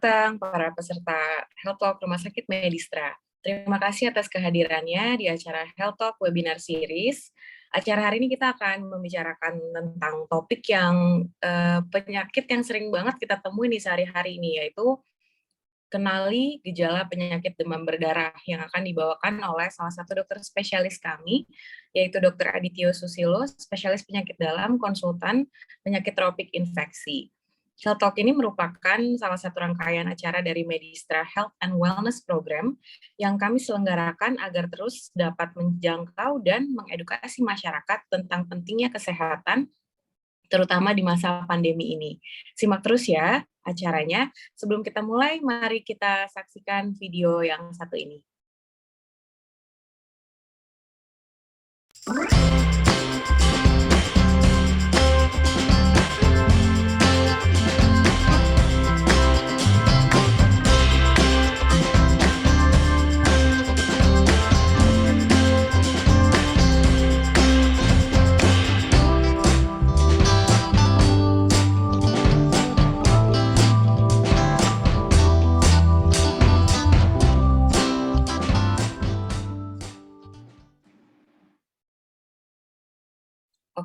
datang para peserta Health Talk Rumah Sakit Medistra. Terima kasih atas kehadirannya di acara Health Talk Webinar Series. Acara hari ini kita akan membicarakan tentang topik yang penyakit yang sering banget kita temui di sehari-hari ini, yaitu kenali gejala penyakit demam berdarah yang akan dibawakan oleh salah satu dokter spesialis kami, yaitu Dr. Adityo Susilo, spesialis penyakit dalam, konsultan penyakit tropik infeksi. Health Talk ini merupakan salah satu rangkaian acara dari Medistra Health and Wellness Program yang kami selenggarakan agar terus dapat menjangkau dan mengedukasi masyarakat tentang pentingnya kesehatan, terutama di masa pandemi ini. Simak terus ya acaranya. Sebelum kita mulai, mari kita saksikan video yang satu ini.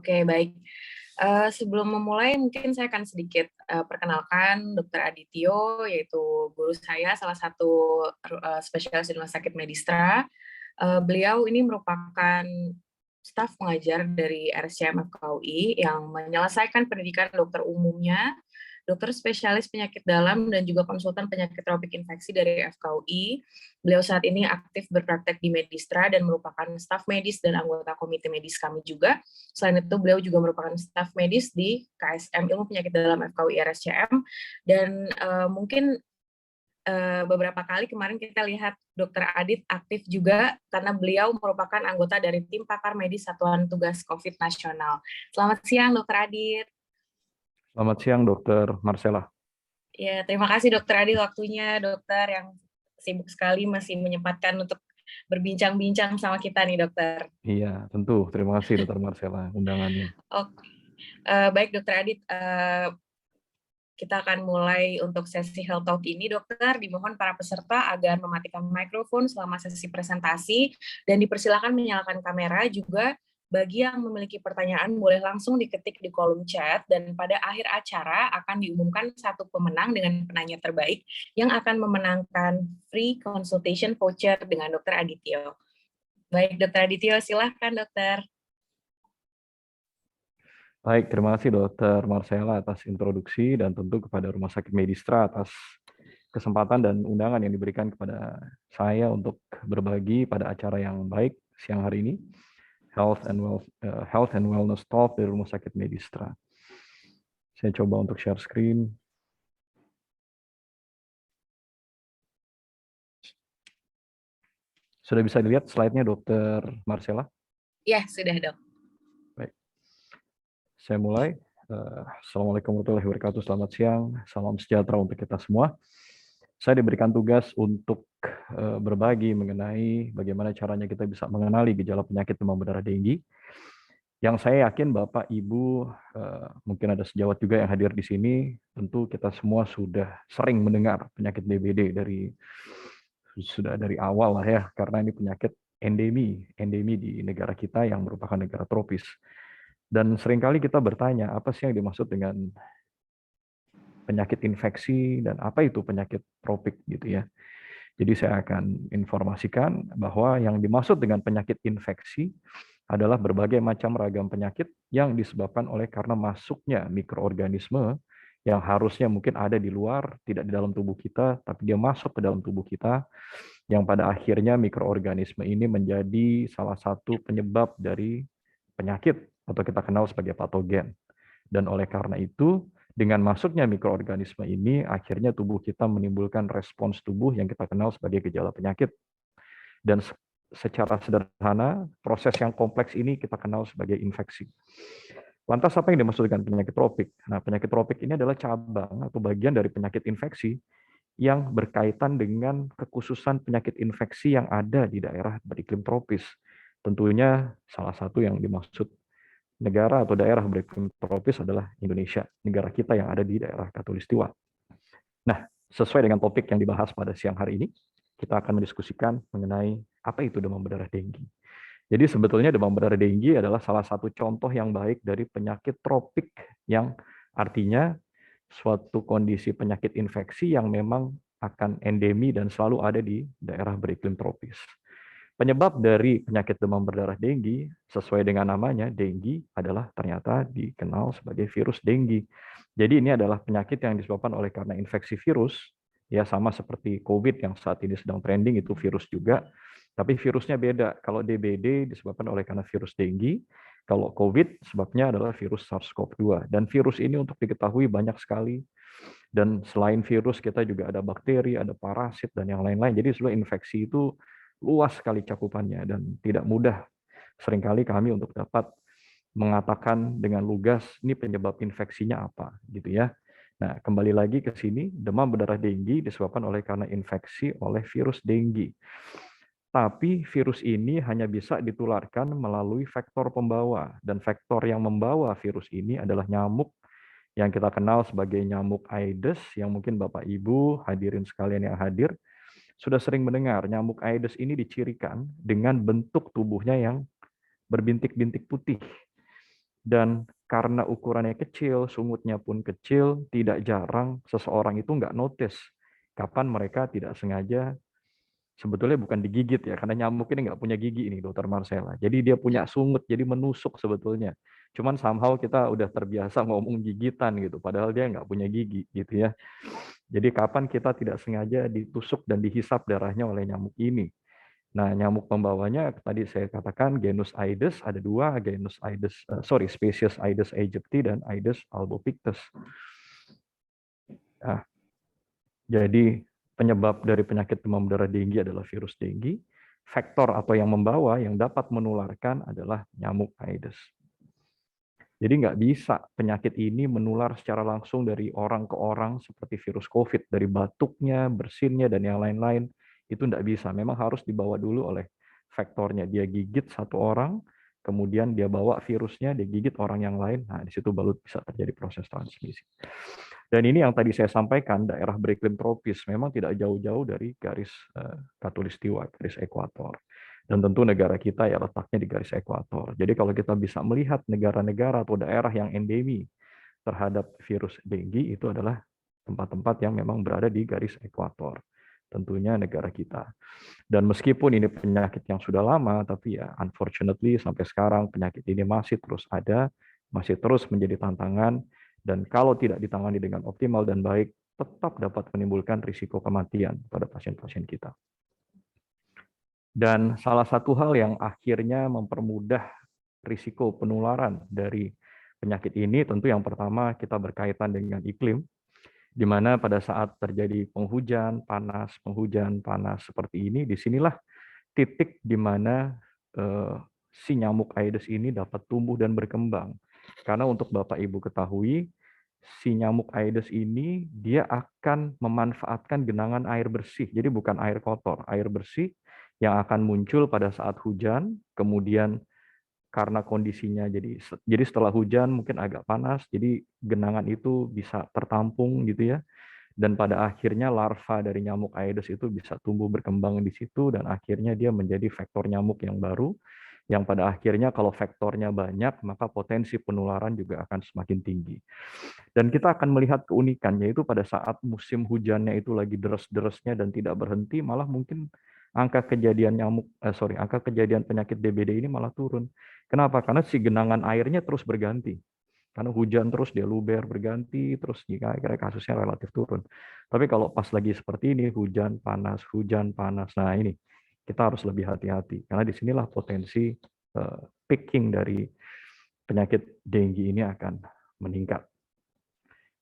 Oke, baik. Sebelum memulai, mungkin saya akan sedikit perkenalkan Dr. Adityo, yaitu guru saya, salah satu spesialis di Rumah Sakit Medistra. Beliau ini merupakan staf pengajar dari RSCM FKUI yang menyelesaikan pendidikan dokter umumnya, dokter spesialis penyakit dalam, dan juga konsultan penyakit tropik infeksi dari FKUI. Beliau saat ini aktif berpraktek di Medistra dan merupakan staf medis dan anggota komite medis kami juga. Selain itu, beliau juga merupakan staf medis di KSM Ilmu Penyakit Dalam FKUI RSCM. Dan mungkin beberapa kali kemarin kita lihat Dr. Adit aktif juga karena beliau merupakan anggota dari tim pakar medis Satuan Tugas COVID Nasional. Selamat siang, Dr. Adit. Selamat siang, Dr. Marcella. Ya, terima kasih Dr. Adit waktunya, dokter yang sibuk sekali masih menyempatkan untuk berbincang-bincang sama kita nih, dokter. Iya, tentu. Terima kasih, Dr. Marcella, undangannya. Oke, baik Dr. Adit. Kita akan mulai untuk sesi Health Talk ini, dokter. Dimohon para peserta agar mematikan mikrofon selama sesi presentasi dan dipersilakan menyalakan kamera. Juga bagi yang memiliki pertanyaan boleh langsung diketik di kolom chat, dan pada akhir acara akan diumumkan satu pemenang dengan penanya terbaik yang akan memenangkan free consultation voucher dengan Dr. Adityo. Baik, Dr. Adityo, silahkan dokter. Baik, terima kasih Dr. Marcella atas introduksi dan tentu kepada Rumah Sakit Medistra atas kesempatan dan undangan yang diberikan kepada saya untuk berbagi pada acara yang baik siang hari ini, Health and Wellness Talk dari Rumah Sakit Medistra. Saya coba untuk share screen. Sudah bisa dilihat slide-nya, Dr. Marcella? Ya, sudah dok. Baik. Saya mulai. Assalamualaikum warahmatullahi wabarakatuh. Selamat siang. Salam sejahtera untuk kita semua. Saya diberikan tugas untuk berbagi mengenai bagaimana caranya kita bisa mengenali gejala penyakit demam berdarah denggi. Yang saya yakin Bapak, Ibu, mungkin ada sejawat juga yang hadir di sini, tentu kita semua sudah sering mendengar penyakit DBD sudah dari awal lah ya, karena ini penyakit endemi di negara kita yang merupakan negara tropis. Dan seringkali kita bertanya, apa sih yang dimaksud dengan penyakit infeksi dan apa itu penyakit tropik gitu ya. Jadi saya akan informasikan bahwa yang dimaksud dengan penyakit infeksi adalah berbagai macam ragam penyakit yang disebabkan oleh karena masuknya mikroorganisme yang harusnya mungkin ada di luar, tidak di dalam tubuh kita, tapi dia masuk ke dalam tubuh kita, yang pada akhirnya mikroorganisme ini menjadi salah satu penyebab dari penyakit atau kita kenal sebagai patogen. Dan oleh karena itu, dengan masuknya mikroorganisme ini, akhirnya tubuh kita menimbulkan respons tubuh yang kita kenal sebagai gejala penyakit. Dan secara sederhana, proses yang kompleks ini kita kenal sebagai infeksi. Lantas apa yang dimaksud dengan penyakit tropik? Nah, penyakit tropik ini adalah cabang atau bagian dari penyakit infeksi yang berkaitan dengan kekhususan penyakit infeksi yang ada di daerah beriklim tropis. Tentunya salah satu yang dimaksud negara atau daerah beriklim tropis adalah Indonesia, negara kita yang ada di daerah Khatulistiwa. Nah, sesuai dengan topik yang dibahas pada siang hari ini, kita akan mendiskusikan mengenai apa itu demam berdarah denggi. Jadi sebetulnya demam berdarah denggi adalah salah satu contoh yang baik dari penyakit tropik yang artinya suatu kondisi penyakit infeksi yang memang akan endemi dan selalu ada di daerah beriklim tropis. Penyebab dari penyakit demam berdarah denggi, sesuai dengan namanya, denggi adalah ternyata dikenal sebagai virus denggi. Jadi ini adalah penyakit yang disebabkan oleh karena infeksi virus, ya sama seperti COVID yang saat ini sedang trending, itu virus juga, tapi virusnya beda. Kalau DBD disebabkan oleh karena virus denggi, kalau COVID sebabnya adalah virus SARS-CoV-2. Dan virus ini untuk diketahui banyak sekali. Dan selain virus, kita juga ada bakteri, ada parasit, dan yang lain-lain. Jadi seluruh infeksi itu luas sekali cakupannya dan tidak mudah seringkali kami untuk dapat mengatakan dengan lugas ini penyebab infeksinya apa gitu ya. Nah, kembali lagi ke sini, demam berdarah denggi disebabkan oleh karena infeksi oleh virus denggi. Tapi virus ini hanya bisa ditularkan melalui vektor pembawa, dan vektor yang membawa virus ini adalah nyamuk yang kita kenal sebagai nyamuk Aedes, yang mungkin Bapak Ibu hadirin sekalian yang hadir sudah sering mendengar. Nyamuk Aedes ini dicirikan dengan bentuk tubuhnya yang berbintik-bintik putih. Dan karena ukurannya kecil, sungutnya pun kecil, tidak jarang seseorang itu nggak notice kapan mereka tidak sengaja, sebetulnya bukan digigit ya, karena nyamuk ini nggak punya gigi ini, Dokter Marcella. Jadi dia punya sungut, jadi menusuk sebetulnya. Cuman somehow kita udah terbiasa ngomong gigitan gitu, padahal dia nggak punya gigi gitu ya. Jadi kapan kita tidak sengaja ditusuk dan dihisap darahnya oleh nyamuk ini. Nah, nyamuk pembawanya tadi saya katakan genus Aedes ada dua, spesies Aedes aegypti dan Aedes albopictus. Nah, jadi penyebab dari penyakit demam berdarah denggi adalah virus denggi. Faktor atau yang membawa yang dapat menularkan adalah nyamuk Aedes. Jadi nggak bisa penyakit ini menular secara langsung dari orang ke orang seperti virus COVID, dari batuknya, bersinnya, dan yang lain-lain. Itu nggak bisa, memang harus dibawa dulu oleh faktornya. Dia gigit satu orang, kemudian dia bawa virusnya, dia gigit orang yang lain, nah di situ baru bisa terjadi proses transmisi. Dan ini yang tadi saya sampaikan, daerah beriklim tropis memang tidak jauh-jauh dari garis khatulistiwa, garis ekuator. Dan tentu negara kita ya letaknya di garis ekuator. Jadi kalau kita bisa melihat negara-negara atau daerah yang endemi terhadap virus denggi, itu adalah tempat-tempat yang memang berada di garis ekuator. Tentunya negara kita. Dan meskipun ini penyakit yang sudah lama, tapi ya unfortunately sampai sekarang penyakit ini masih terus ada, masih terus menjadi tantangan, dan kalau tidak ditangani dengan optimal dan baik, tetap dapat menimbulkan risiko kematian pada pasien-pasien kita. Dan salah satu hal yang akhirnya mempermudah risiko penularan dari penyakit ini, tentu yang pertama kita berkaitan dengan iklim, di mana pada saat terjadi penghujan panas seperti ini, disinilah titik di mana si nyamuk Aedes ini dapat tumbuh dan berkembang. Karena untuk Bapak Ibu ketahui, si nyamuk Aedes ini dia akan memanfaatkan genangan air bersih, jadi bukan air kotor, air bersih yang akan muncul pada saat hujan, kemudian karena kondisinya jadi setelah hujan mungkin agak panas, jadi genangan itu bisa tertampung gitu ya. Dan pada akhirnya larva dari nyamuk Aedes itu bisa tumbuh berkembang di situ dan akhirnya dia menjadi vektor nyamuk yang baru yang pada akhirnya kalau vektornya banyak maka potensi penularan juga akan semakin tinggi. Dan kita akan melihat keunikan yaitu pada saat musim hujannya itu lagi deres-deresnya dan tidak berhenti, malah mungkin angka kejadian penyakit DBD ini malah turun. Kenapa? Karena si genangan airnya terus berganti. Karena hujan terus dia luber berganti, terus jika akhirnya kasusnya relatif turun. Tapi kalau pas lagi seperti ini, hujan panas, nah ini kita harus lebih hati-hati. Karena disinilah potensi peaking dari penyakit denggi ini akan meningkat.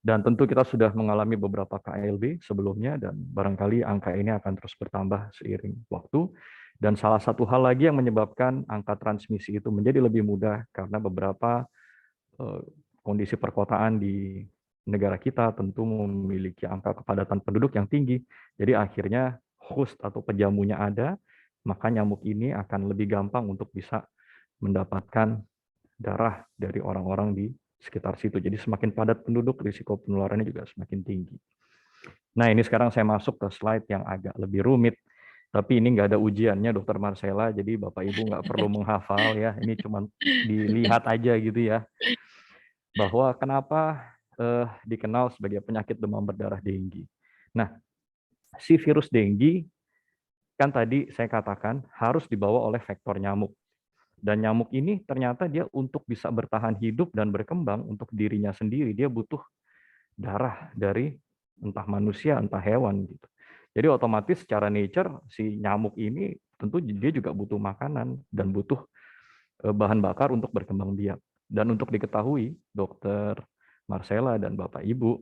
Dan tentu kita sudah mengalami beberapa KLB sebelumnya, dan barangkali angka ini akan terus bertambah seiring waktu. Dan salah satu hal lagi yang menyebabkan angka transmisi itu menjadi lebih mudah karena beberapa kondisi perkotaan di negara kita tentu memiliki angka kepadatan penduduk yang tinggi. Jadi akhirnya host atau penjamunya ada, maka nyamuk ini akan lebih gampang untuk bisa mendapatkan darah dari orang-orang di sekitar situ. Jadi semakin padat penduduk, risiko penularannya juga semakin tinggi. Nah, ini sekarang saya masuk ke slide yang agak lebih rumit. Tapi ini nggak ada ujiannya, Dokter Marcella, jadi Bapak Ibu nggak perlu menghafal ya. Ini cuma dilihat aja gitu ya. Bahwa kenapa dikenal sebagai penyakit demam berdarah Dengue. Nah, si virus Dengue kan tadi saya katakan harus dibawa oleh vektor nyamuk. Dan nyamuk ini ternyata dia untuk bisa bertahan hidup dan berkembang untuk dirinya sendiri, dia butuh darah dari entah manusia, entah hewan gitu. Jadi otomatis secara nature si nyamuk ini tentu dia juga butuh makanan dan butuh bahan bakar untuk berkembang biak. Dan untuk diketahui, Dokter Marcella dan Bapak Ibu,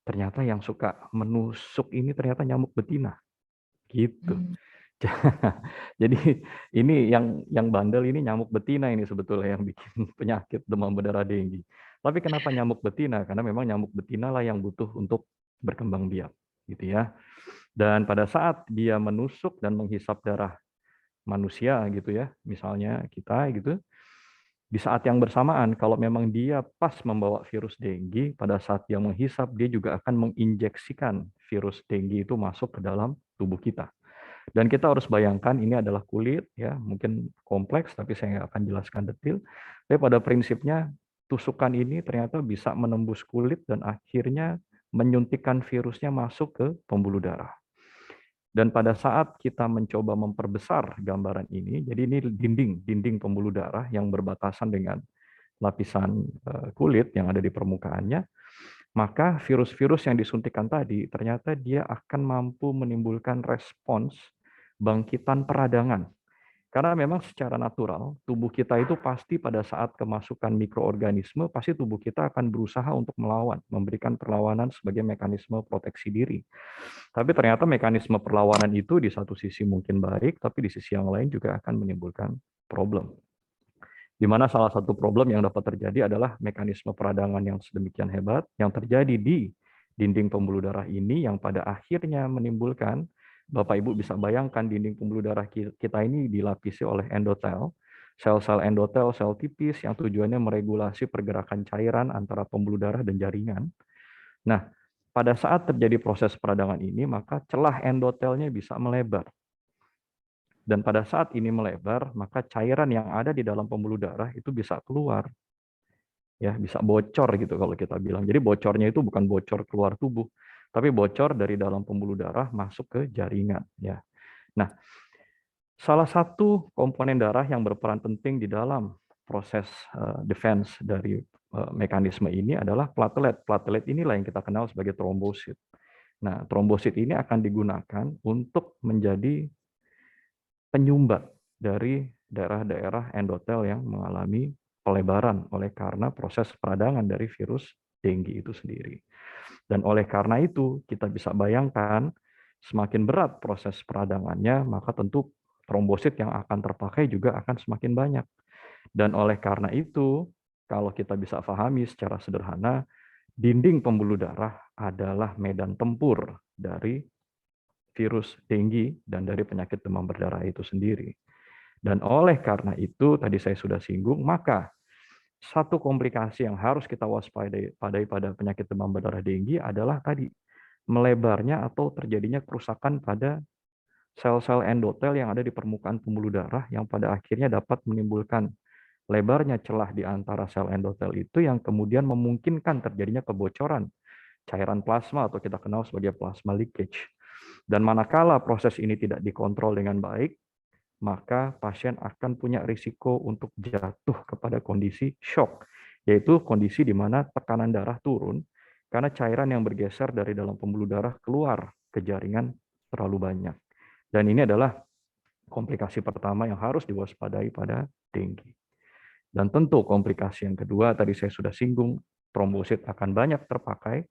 ternyata yang suka menusuk ini ternyata nyamuk betina. Gitu. Hmm. Jadi ini yang bandel ini nyamuk betina ini sebetulnya yang bikin penyakit demam berdarah Dengue. Tapi kenapa nyamuk betina? Karena memang nyamuk betina lah yang butuh untuk berkembang biak, gitu ya. Dan pada saat dia menusuk dan menghisap darah manusia gitu ya, misalnya kita gitu, di saat yang bersamaan kalau memang dia pas membawa virus Dengue, pada saat dia menghisap dia juga akan menginjeksikan virus Dengue itu masuk ke dalam tubuh kita. Dan kita harus bayangkan ini adalah kulit, ya mungkin kompleks, tapi saya nggak akan jelaskan detail. Tapi pada prinsipnya, tusukan ini ternyata bisa menembus kulit dan akhirnya menyuntikkan virusnya masuk ke pembuluh darah. Dan pada saat kita mencoba memperbesar gambaran ini, jadi ini dinding pembuluh darah yang berbatasan dengan lapisan kulit yang ada di permukaannya, maka virus-virus yang disuntikkan tadi ternyata dia akan mampu menimbulkan respons bangkitan peradangan. Karena memang secara natural, tubuh kita itu pasti pada saat kemasukan mikroorganisme, pasti tubuh kita akan berusaha untuk melawan, memberikan perlawanan sebagai mekanisme proteksi diri. Tapi ternyata mekanisme perlawanan itu di satu sisi mungkin baik, tapi di sisi yang lain juga akan menimbulkan problem. Di mana salah satu problem yang dapat terjadi adalah mekanisme peradangan yang sedemikian hebat yang terjadi di dinding pembuluh darah ini yang pada akhirnya menimbulkan, Bapak Ibu bisa bayangkan dinding pembuluh darah kita ini dilapisi oleh endotel, sel-sel endotel, sel tipis yang tujuannya meregulasi pergerakan cairan antara pembuluh darah dan jaringan. Nah, pada saat terjadi proses peradangan ini, maka celah endotelnya bisa melebar. Dan pada saat ini melebar, maka cairan yang ada di dalam pembuluh darah itu bisa keluar. Ya, bisa bocor gitu kalau kita bilang. Jadi bocornya itu bukan bocor keluar tubuh, tapi bocor dari dalam pembuluh darah masuk ke jaringan, ya. Nah, salah satu komponen darah yang berperan penting di dalam proses defense dari mekanisme ini adalah platelet. Platelet inilah yang kita kenal sebagai trombosit. Nah, trombosit ini akan digunakan untuk menjadi penyumbat dari daerah-daerah endotel yang mengalami pelebaran oleh karena proses peradangan dari virus Dengue itu sendiri. Dan oleh karena itu, kita bisa bayangkan semakin berat proses peradangannya, maka tentu trombosit yang akan terpakai juga akan semakin banyak. Dan oleh karena itu, kalau kita bisa pahami secara sederhana, dinding pembuluh darah adalah medan tempur dari virus Dengue dan dari penyakit demam berdarah itu sendiri. Dan oleh karena itu, tadi saya sudah singgung, maka satu komplikasi yang harus kita waspadai pada penyakit demam berdarah Dengue adalah tadi, melebarnya atau terjadinya kerusakan pada sel-sel endotel yang ada di permukaan pembuluh darah yang pada akhirnya dapat menimbulkan lebarnya celah di antara sel endotel itu yang kemudian memungkinkan terjadinya kebocoran cairan plasma atau kita kenal sebagai plasma leakage. Dan manakala proses ini tidak dikontrol dengan baik, maka pasien akan punya risiko untuk jatuh kepada kondisi shock, yaitu kondisi di mana tekanan darah turun karena cairan yang bergeser dari dalam pembuluh darah keluar ke jaringan terlalu banyak. Dan ini adalah komplikasi pertama yang harus diwaspadai pada Dengue. Dan tentu komplikasi yang kedua, tadi saya sudah singgung, trombosit akan banyak terpakai.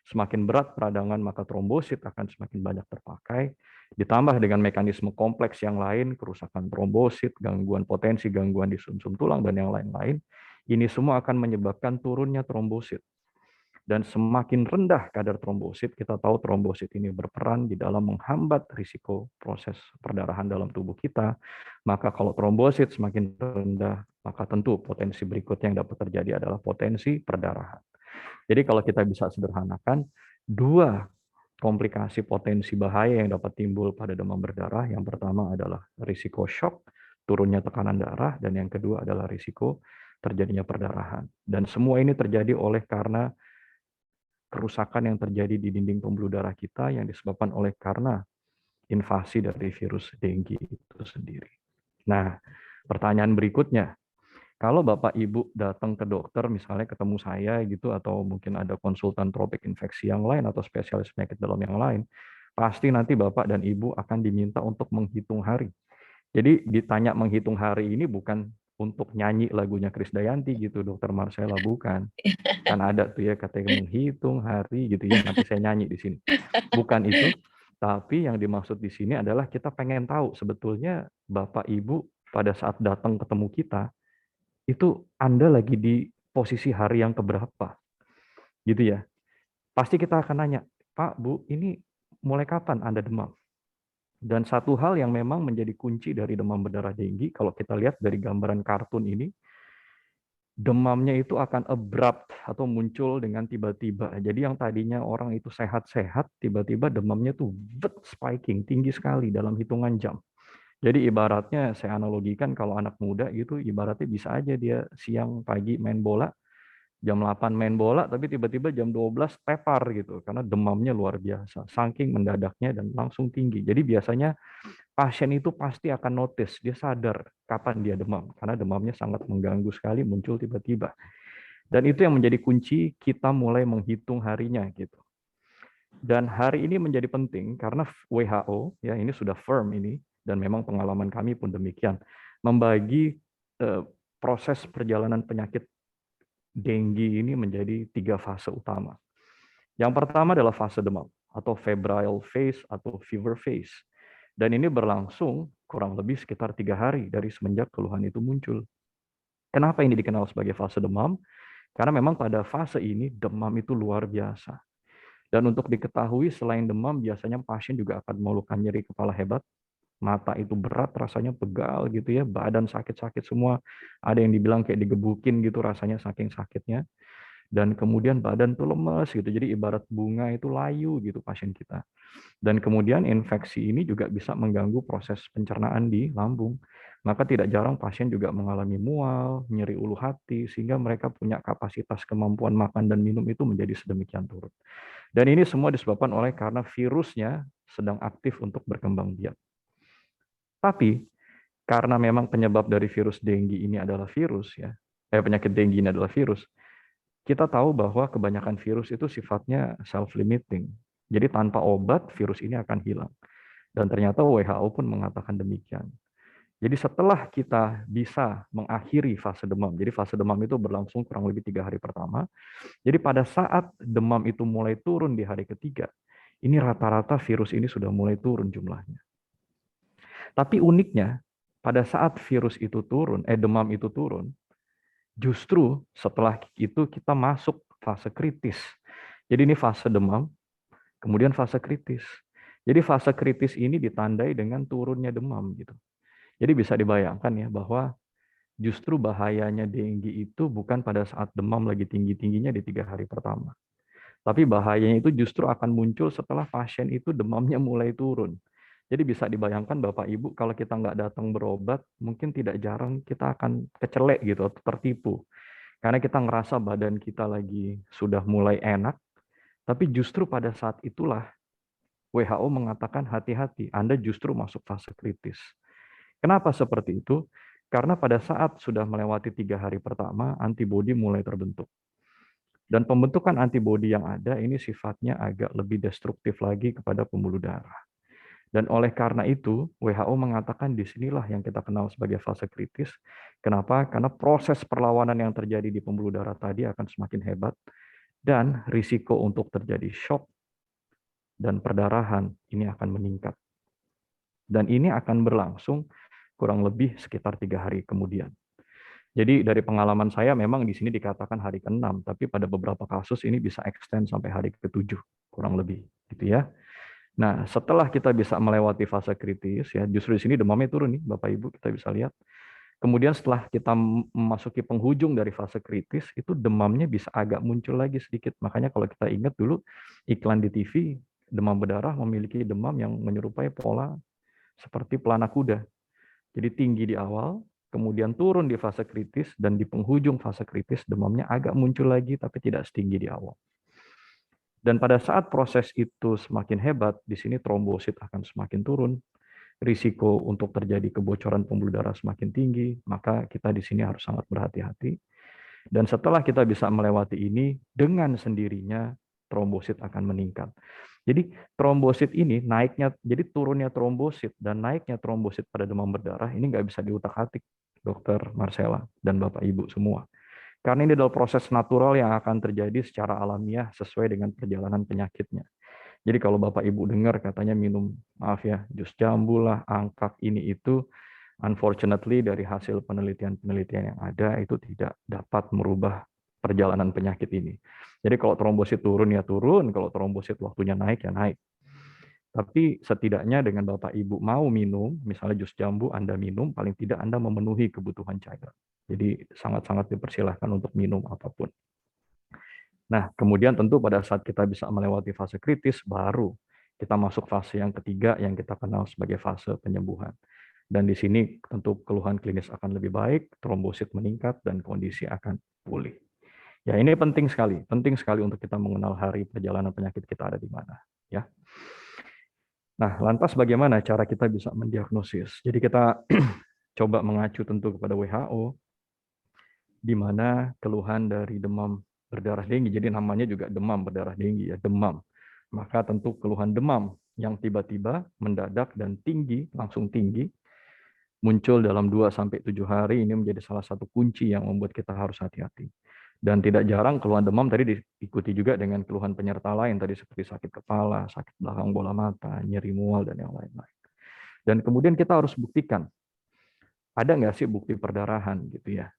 Semakin berat peradangan, maka trombosit akan semakin banyak terpakai. Ditambah dengan mekanisme kompleks yang lain, kerusakan trombosit, gangguan potensi, gangguan di sumsum tulang, dan yang lain-lain. Ini semua akan menyebabkan turunnya trombosit. Dan semakin rendah kadar trombosit, kita tahu trombosit ini berperan di dalam menghambat risiko proses perdarahan dalam tubuh kita. Maka kalau trombosit semakin rendah, maka tentu potensi berikutnya yang dapat terjadi adalah potensi perdarahan. Jadi kalau kita bisa sederhanakan, dua komplikasi potensi bahaya yang dapat timbul pada demam berdarah, yang pertama adalah risiko shock, turunnya tekanan darah, dan yang kedua adalah risiko terjadinya perdarahan. Dan semua ini terjadi karena kerusakan yang terjadi di dinding pembuluh darah kita yang disebabkan karena invasi dari virus dengue itu sendiri. Nah, pertanyaan berikutnya, kalau Bapak Ibu datang ke dokter, misalnya ketemu saya gitu, atau mungkin ada konsultan tropik infeksi yang lain atau spesialis penyakit dalam yang lain, pasti nanti Bapak dan Ibu akan diminta untuk menghitung hari. Jadi ditanya menghitung hari ini bukan untuk nyanyi lagunya Krisdayanti gitu, Dokter Marcella, bukan. Kan ada tuh ya katanya menghitung hari gitu ya, nanti saya nyanyi di sini. Bukan itu, tapi yang dimaksud di sini adalah kita pengen tahu sebetulnya Bapak Ibu pada saat datang ketemu kita, itu Anda lagi di posisi hari yang keberapa, gitu ya. Pasti kita akan nanya, Pak, Bu, ini mulai kapan Anda demam? Dan satu hal yang memang menjadi kunci dari demam berdarah denggi, kalau kita lihat dari gambaran kartun ini, demamnya itu akan abrupt atau muncul dengan tiba-tiba. Jadi yang tadinya orang itu sehat-sehat, tiba-tiba demamnya tuh spiking, tinggi sekali dalam hitungan jam. Jadi ibaratnya saya analogikan kalau anak muda gitu, ibaratnya bisa aja dia siang pagi main bola, jam 8 main bola, tapi tiba-tiba jam 12 tepar gitu, karena demamnya luar biasa, saking mendadaknya dan langsung tinggi. Jadi biasanya pasien itu pasti akan notice, dia sadar kapan dia demam, karena demamnya sangat mengganggu sekali, muncul tiba-tiba. Dan itu yang menjadi kunci kita mulai menghitung harinya gitu. Dan hari ini menjadi penting karena WHO ya ini sudah firm ini, dan memang pengalaman kami pun demikian, membagi proses perjalanan penyakit dengue ini menjadi 3 fase utama. Yang pertama adalah fase demam atau febrile phase atau fever phase. Dan ini berlangsung kurang lebih sekitar 3 hari dari semenjak keluhan itu muncul. Kenapa ini dikenal sebagai fase demam? Karena memang pada fase ini demam itu luar biasa. Dan untuk diketahui selain demam biasanya pasien juga akan mengeluhkan nyeri kepala hebat, mata itu berat, rasanya pegal gitu ya, badan sakit-sakit semua. Ada yang dibilang kayak digebukin gitu rasanya saking sakitnya. Dan kemudian badan tuh lemes gitu. Jadi ibarat bunga itu layu gitu pasien kita. Dan kemudian infeksi ini juga bisa mengganggu proses pencernaan di lambung. Maka tidak jarang pasien juga mengalami mual, nyeri ulu hati, sehingga mereka punya kapasitas kemampuan makan dan minum itu menjadi sedemikian turun. Dan ini semua disebabkan karena virusnya sedang aktif untuk berkembang biak. Tapi karena memang penyebab dari virus dengue ini adalah virus ya, penyakit dengue ini adalah virus, kita tahu bahwa kebanyakan virus itu sifatnya self-limiting. Jadi tanpa obat, virus ini akan hilang. Dan ternyata WHO pun mengatakan demikian. Jadi setelah kita bisa mengakhiri fase demam, jadi fase demam itu berlangsung kurang lebih 3 hari pertama, jadi pada saat demam itu mulai turun di hari ketiga, ini rata-rata virus ini sudah mulai turun jumlahnya. Tapi uniknya, pada saat virus itu turun, demam itu turun, justru setelah itu kita masuk fase kritis. Jadi ini fase demam, kemudian fase kritis. Jadi fase kritis ini ditandai dengan turunnya demam gitu. Jadi bisa dibayangkan ya bahwa justru bahayanya dengue itu bukan pada saat demam lagi tinggi-tingginya di 3 hari pertama. Tapi bahayanya itu justru akan muncul setelah pasien itu demamnya mulai turun. Jadi bisa dibayangkan Bapak Ibu kalau kita nggak datang berobat, mungkin tidak jarang kita akan kecelek gitu atau tertipu. Karena kita ngerasa badan kita lagi sudah mulai enak, tapi justru pada saat itulah WHO mengatakan hati-hati, Anda justru masuk fase kritis. Kenapa seperti itu? Karena pada saat sudah melewati 3 hari pertama, antibodi mulai terbentuk. Dan pembentukan antibodi yang ada ini sifatnya agak lebih destruktif lagi kepada pembuluh darah. Dan oleh karena itu, WHO mengatakan disinilah yang kita kenal sebagai fase kritis. Kenapa? Karena proses perlawanan yang terjadi di pembuluh darah tadi akan semakin hebat, dan risiko untuk terjadi shock dan perdarahan ini akan meningkat. Dan ini akan berlangsung kurang lebih sekitar 3 hari kemudian. Jadi dari pengalaman saya memang di sini dikatakan hari ke-6, tapi pada beberapa kasus ini bisa extend sampai hari ke-7, kurang lebih gitu ya. Nah, setelah kita bisa melewati fase kritis ya, justru di sini demamnya turun nih, Bapak Ibu kita bisa lihat. Kemudian setelah kita memasuki penghujung dari fase kritis, itu demamnya bisa agak muncul lagi sedikit. Makanya kalau kita ingat dulu iklan di TV, demam berdarah memiliki demam yang menyerupai pola seperti pelana kuda. Jadi tinggi di awal, kemudian turun di fase kritis, dan di penghujung fase kritis demamnya agak muncul lagi tapi tidak setinggi di awal. Dan pada saat proses itu semakin hebat, di sini trombosit akan semakin turun, risiko untuk terjadi kebocoran pembuluh darah semakin tinggi, maka kita di sini harus sangat berhati-hati. Dan setelah kita bisa melewati ini, dengan sendirinya trombosit akan meningkat. Jadi trombosit ini naiknya, jadi turunnya trombosit dan naiknya trombosit pada demam berdarah ini nggak bisa diutak-atik, Dokter Marcella dan Bapak Ibu semua. Karena ini adalah proses natural yang akan terjadi secara alamiah sesuai dengan perjalanan penyakitnya. Jadi kalau Bapak Ibu dengar katanya minum, maaf ya, jus jambu lah, angkat ini itu, unfortunately dari hasil penelitian-penelitian yang ada itu tidak dapat merubah perjalanan penyakit ini. Jadi kalau trombosit turun ya turun, kalau trombosit waktunya naik ya naik. Tapi setidaknya dengan Bapak Ibu mau minum, misalnya jus jambu Anda minum, paling tidak Anda memenuhi kebutuhan cairan. Jadi sangat-sangat dipersilahkan untuk minum apapun. Nah, kemudian tentu pada saat kita bisa melewati fase kritis, baru kita masuk fase yang ketiga yang kita kenal sebagai fase penyembuhan. Dan di sini tentu keluhan klinis akan lebih baik, trombosit meningkat, dan kondisi akan pulih. Ya, ini penting sekali untuk kita mengenal hari perjalanan penyakit kita ada di mana. Ya. Nah, lantas bagaimana cara kita bisa mendiagnosis? Jadi kita coba mengacu tentu kepada WHO, di mana keluhan dari demam berdarah denggi, jadi namanya juga demam berdarah denggi ya, demam. Maka tentu keluhan demam yang tiba-tiba, mendadak, dan tinggi, langsung tinggi, muncul dalam 2-7 hari, ini menjadi salah satu kunci yang membuat kita harus hati-hati. Dan tidak jarang keluhan demam tadi diikuti juga dengan keluhan penyerta lain, tadi seperti sakit kepala, sakit belakang bola mata, nyeri mual, dan yang lain-lain. Dan kemudian kita harus buktikan, ada nggak sih bukti perdarahan gitu ya.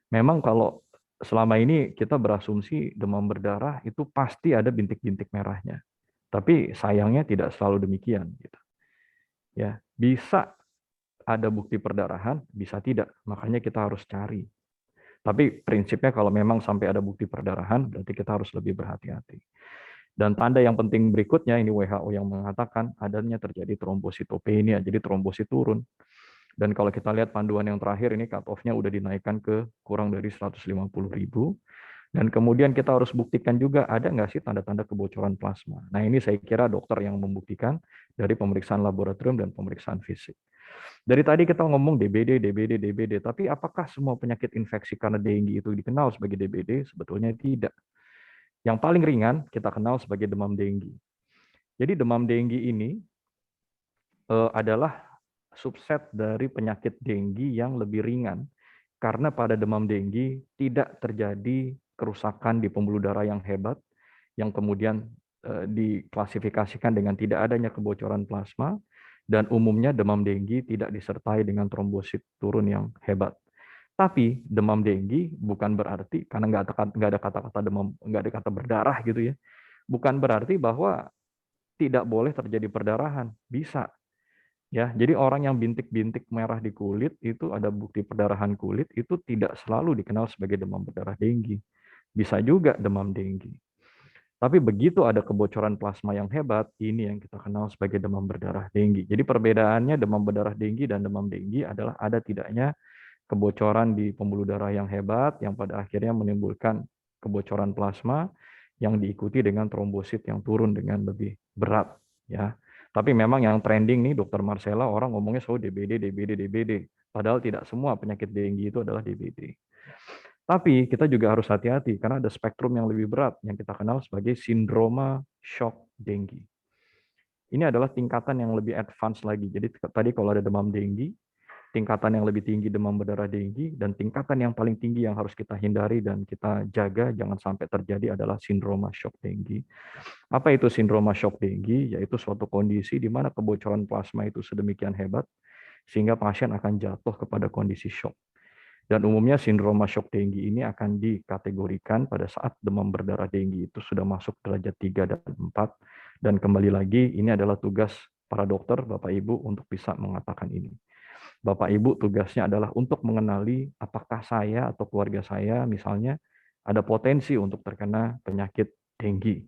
Memang kalau selama ini kita berasumsi demam berdarah itu pasti ada bintik-bintik merahnya. Tapi sayangnya tidak selalu demikian gitu. Ya, bisa ada bukti perdarahan, bisa tidak. Makanya kita harus cari. Tapi prinsipnya kalau memang sampai ada bukti perdarahan, berarti kita harus lebih berhati-hati. Dan tanda yang penting berikutnya, ini WHO yang mengatakan adanya terjadi trombositopenia, jadi trombosit turun. Dan kalau kita lihat panduan yang terakhir, ini cut-off-nya udah dinaikkan ke kurang dari 150.000. Dan kemudian kita harus buktikan juga ada nggak sih tanda-tanda kebocoran plasma. Nah ini saya kira dokter yang membuktikan dari pemeriksaan laboratorium dan pemeriksaan fisik. Dari tadi kita ngomong DBD, tapi apakah semua penyakit infeksi karena dengue itu dikenal sebagai DBD? Sebetulnya tidak. Yang paling ringan kita kenal sebagai demam dengue. Jadi demam dengue ini adalah subset dari penyakit dengue yang lebih ringan, karena pada demam dengue tidak terjadi kerusakan di pembuluh darah yang hebat, yang kemudian diklasifikasikan dengan tidak adanya kebocoran plasma, dan umumnya demam dengue tidak disertai dengan trombosit turun yang hebat. Tapi demam dengue bukan berarti, karena nggak ada kata-kata demam, nggak ada kata berdarah gitu ya, bukan berarti bahwa tidak boleh terjadi perdarahan. Bisa. Ya, jadi orang yang bintik-bintik merah di kulit itu ada bukti perdarahan kulit itu tidak selalu dikenal sebagai demam berdarah dengue. Bisa juga demam dengue. Tapi begitu ada kebocoran plasma yang hebat, ini yang kita kenal sebagai demam berdarah dengue. Jadi perbedaannya demam berdarah dengue dan demam dengue adalah ada tidaknya kebocoran di pembuluh darah yang hebat yang pada akhirnya menimbulkan kebocoran plasma yang diikuti dengan trombosit yang turun dengan lebih berat, ya. Tapi memang yang trending nih Dokter Marcella, orang ngomongnya selalu DBD. Padahal tidak semua penyakit dengue itu adalah DBD. Tapi kita juga harus hati-hati karena ada spektrum yang lebih berat yang kita kenal sebagai sindroma shock dengue. Ini adalah tingkatan yang lebih advance lagi. Jadi tadi kalau ada demam dengue, tingkatan yang lebih tinggi demam berdarah dengue, dan tingkatan yang paling tinggi yang harus kita hindari dan kita jaga jangan sampai terjadi adalah sindroma shock dengue. Apa itu sindroma shock dengue? Yaitu suatu kondisi di mana kebocoran plasma itu sedemikian hebat sehingga pasien akan jatuh kepada kondisi shock. Dan umumnya sindroma shock dengue ini akan dikategorikan pada saat demam berdarah dengue itu sudah masuk derajat 3 dan 4. Dan kembali lagi, ini adalah tugas para dokter, Bapak Ibu, untuk bisa mengatakan ini. Bapak Ibu tugasnya adalah untuk mengenali apakah saya atau keluarga saya misalnya ada potensi untuk terkena penyakit dengue.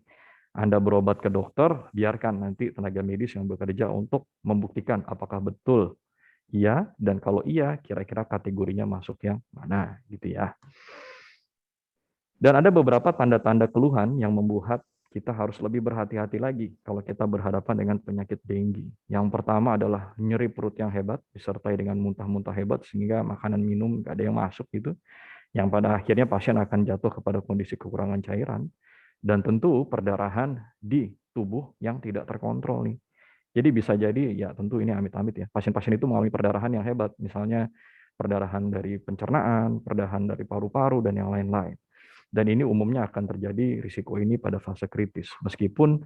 Anda berobat ke dokter, biarkan nanti tenaga medis yang bekerja untuk membuktikan apakah betul iya, dan kalau iya, kira-kira kategorinya masuk yang mana, gitu ya. Dan ada beberapa tanda-tanda keluhan yang membuat kita harus lebih berhati-hati lagi kalau kita berhadapan dengan penyakit dengue. Yang pertama adalah nyeri perut yang hebat, disertai dengan muntah-muntah hebat, sehingga makanan minum nggak ada yang masuk gitu. Yang pada akhirnya pasien akan jatuh kepada kondisi kekurangan cairan. Dan tentu perdarahan di tubuh yang tidak terkontrol nih. Jadi bisa jadi, ya tentu ini amit-amit ya, pasien-pasien itu mengalami perdarahan yang hebat, misalnya perdarahan dari pencernaan, perdarahan dari paru-paru, dan yang lain-lain. Dan ini umumnya akan terjadi risiko ini pada fase kritis. Meskipun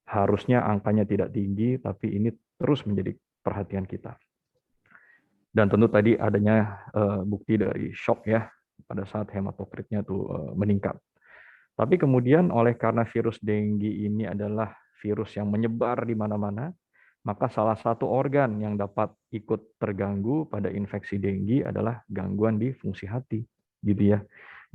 harusnya angkanya tidak tinggi, tapi ini terus menjadi perhatian kita. Dan tentu tadi adanya bukti dari shock ya, pada saat hematokritnya tuh meningkat. Tapi kemudian oleh karena virus dengue ini adalah virus yang menyebar di mana-mana, maka salah satu organ yang dapat ikut terganggu pada infeksi dengue adalah gangguan di fungsi hati, gitu ya.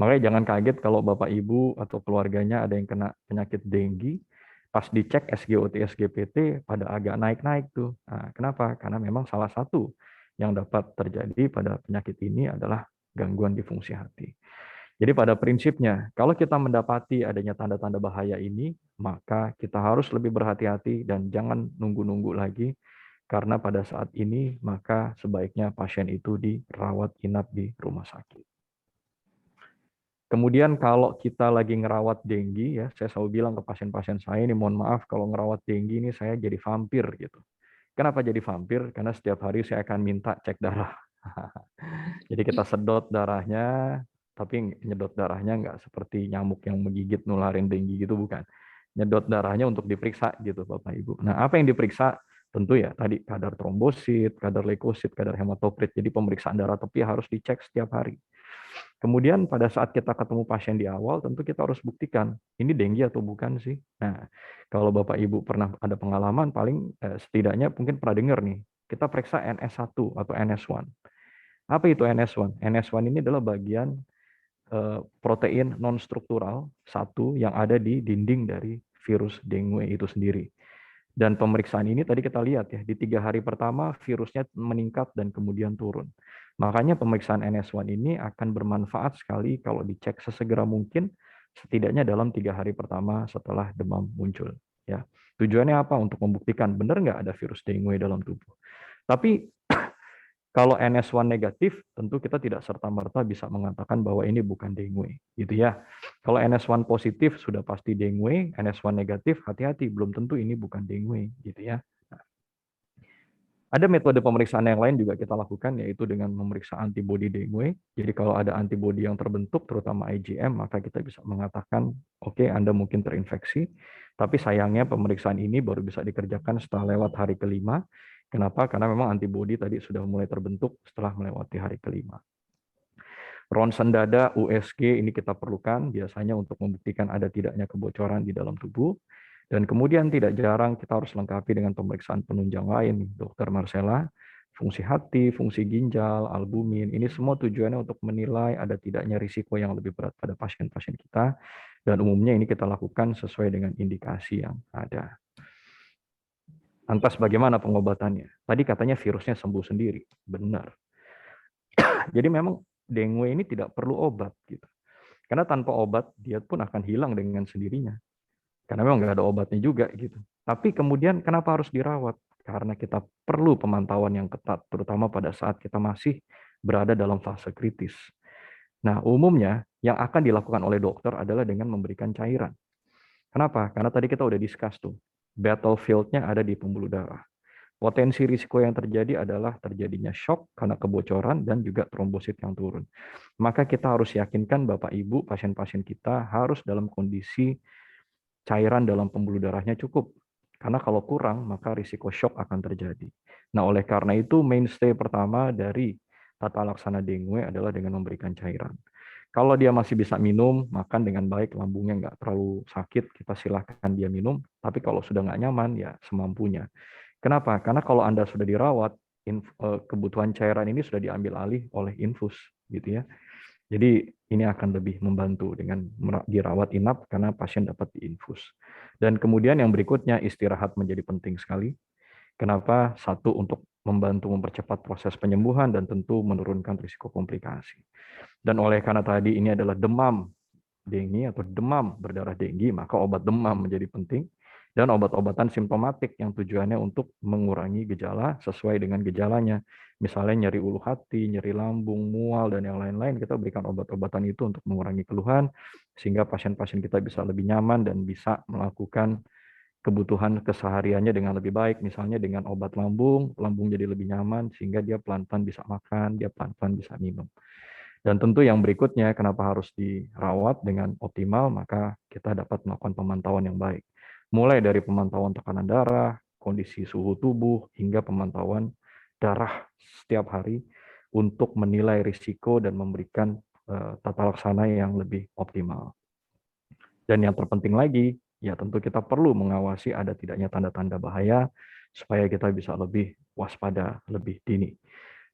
Makanya jangan kaget kalau Bapak Ibu atau keluarganya ada yang kena penyakit dengue, pas dicek SGOT, SGPT pada agak naik-naik tuh. Nah, kenapa? Karena memang salah satu yang dapat terjadi pada penyakit ini adalah gangguan di fungsi hati. Jadi pada prinsipnya, kalau kita mendapati adanya tanda-tanda bahaya ini, maka kita harus lebih berhati-hati dan jangan nunggu-nunggu lagi, karena pada saat ini maka sebaiknya pasien itu dirawat inap di rumah sakit. Kemudian kalau kita lagi ngerawat dengue, ya saya selalu bilang ke pasien-pasien saya ini, mohon maaf kalau ngerawat dengue ini saya jadi vampir gitu. Kenapa jadi vampir? Karena setiap hari saya akan minta cek darah. Jadi kita sedot darahnya, tapi nyedot darahnya nggak seperti nyamuk yang menggigit nularin dengue gitu, bukan. Nyedot darahnya untuk diperiksa gitu Bapak Ibu. Nah, apa yang diperiksa? Tentu ya tadi kadar trombosit, kadar leukosit, kadar hematokrit. Jadi pemeriksaan darah tepi harus dicek setiap hari. Kemudian pada saat kita ketemu pasien di awal, tentu kita harus buktikan ini dengue atau bukan sih. Nah, kalau Bapak Ibu pernah ada pengalaman, paling setidaknya mungkin pernah dengar nih, kita periksa NS1 atau NS1. Apa itu NS1? NS1 ini adalah bagian protein non-struktural satu yang ada di dinding dari virus dengue itu sendiri. Dan pemeriksaan ini tadi kita lihat ya, di 3 hari pertama virusnya meningkat dan kemudian turun. Makanya pemeriksaan NS1 ini akan bermanfaat sekali kalau dicek sesegera mungkin, setidaknya dalam 3 hari pertama setelah demam muncul. Ya, tujuannya apa? Untuk membuktikan benar nggak ada virus dengue dalam tubuh. Tapi kalau NS1 negatif, tentu kita tidak serta-merta bisa mengatakan bahwa ini bukan dengue, gitu ya. Kalau NS1 positif sudah pasti dengue, NS1 negatif hati-hati, belum tentu ini bukan dengue, gitu ya. Nah, ada metode pemeriksaan yang lain juga kita lakukan, yaitu dengan memeriksa antibodi dengue. Jadi kalau ada antibodi yang terbentuk, terutama IgM, maka kita bisa mengatakan, oke, Anda mungkin terinfeksi, tapi sayangnya pemeriksaan ini baru bisa dikerjakan setelah lewat hari kelima. Kenapa? Karena memang antibodi tadi sudah mulai terbentuk setelah melewati hari kelima. Ronsen dada, USG ini kita perlukan biasanya untuk membuktikan ada tidaknya kebocoran di dalam tubuh. Dan kemudian tidak jarang kita harus lengkapi dengan pemeriksaan penunjang lain, Dr. Marcella, fungsi hati, fungsi ginjal, albumin. Ini semua tujuannya untuk menilai ada tidaknya risiko yang lebih berat pada pasien-pasien kita. Dan umumnya ini kita lakukan sesuai dengan indikasi yang ada. Lantas bagaimana pengobatannya? Tadi katanya virusnya sembuh sendiri. Benar. Jadi memang dengue ini tidak perlu obat gitu. Karena tanpa obat dia pun akan hilang dengan sendirinya. Karena memang nggak ada obatnya juga gitu. Tapi kemudian kenapa harus dirawat? Karena kita perlu pemantauan yang ketat, terutama pada saat kita masih berada dalam fase kritis. Nah, umumnya yang akan dilakukan oleh dokter adalah dengan memberikan cairan. Kenapa? Karena tadi kita udah discuss tuh, battlefield-nya ada di pembuluh darah. Potensi risiko yang terjadi adalah terjadinya shock karena kebocoran dan juga trombosit yang turun. Maka kita harus yakinkan Bapak Ibu, pasien-pasien kita harus dalam kondisi cairan dalam pembuluh darahnya cukup. Karena kalau kurang, maka risiko shock akan terjadi. Nah, oleh karena itu, mainstay pertama dari tata laksana dengue adalah dengan memberikan cairan. Kalau dia masih bisa minum, makan dengan baik, lambungnya nggak terlalu sakit, kita silahkan dia minum. Tapi kalau sudah nggak nyaman, ya semampunya. Kenapa? Karena kalau Anda sudah dirawat, kebutuhan cairan ini sudah diambil alih oleh infus, gitu ya. Jadi ini akan lebih membantu dengan dirawat inap karena pasien dapat diinfus. Dan kemudian yang berikutnya, istirahat menjadi penting sekali. Kenapa? Satu, untuk membantu mempercepat proses penyembuhan dan tentu menurunkan risiko komplikasi. Dan oleh karena tadi ini adalah demam dengue atau demam berdarah dengue, maka obat demam menjadi penting dan obat-obatan simptomatik yang tujuannya untuk mengurangi gejala sesuai dengan gejalanya. Misalnya nyeri ulu hati, nyeri lambung, mual, dan yang lain-lain, kita berikan obat-obatan itu untuk mengurangi keluhan, sehingga pasien-pasien kita bisa lebih nyaman dan bisa melakukan kebutuhan kesehariannya dengan lebih baik, misalnya dengan obat lambung, lambung jadi lebih nyaman, sehingga dia pelan-pelan bisa makan, dia pelan-pelan bisa minum. Dan tentu yang berikutnya, kenapa harus dirawat dengan optimal, maka kita dapat melakukan pemantauan yang baik. Mulai dari pemantauan tekanan darah, kondisi suhu tubuh, hingga pemantauan darah setiap hari untuk menilai risiko dan memberikan tata laksana yang lebih optimal. Dan yang terpenting lagi, ya tentu kita perlu mengawasi ada tidaknya tanda-tanda bahaya supaya kita bisa lebih waspada, lebih dini.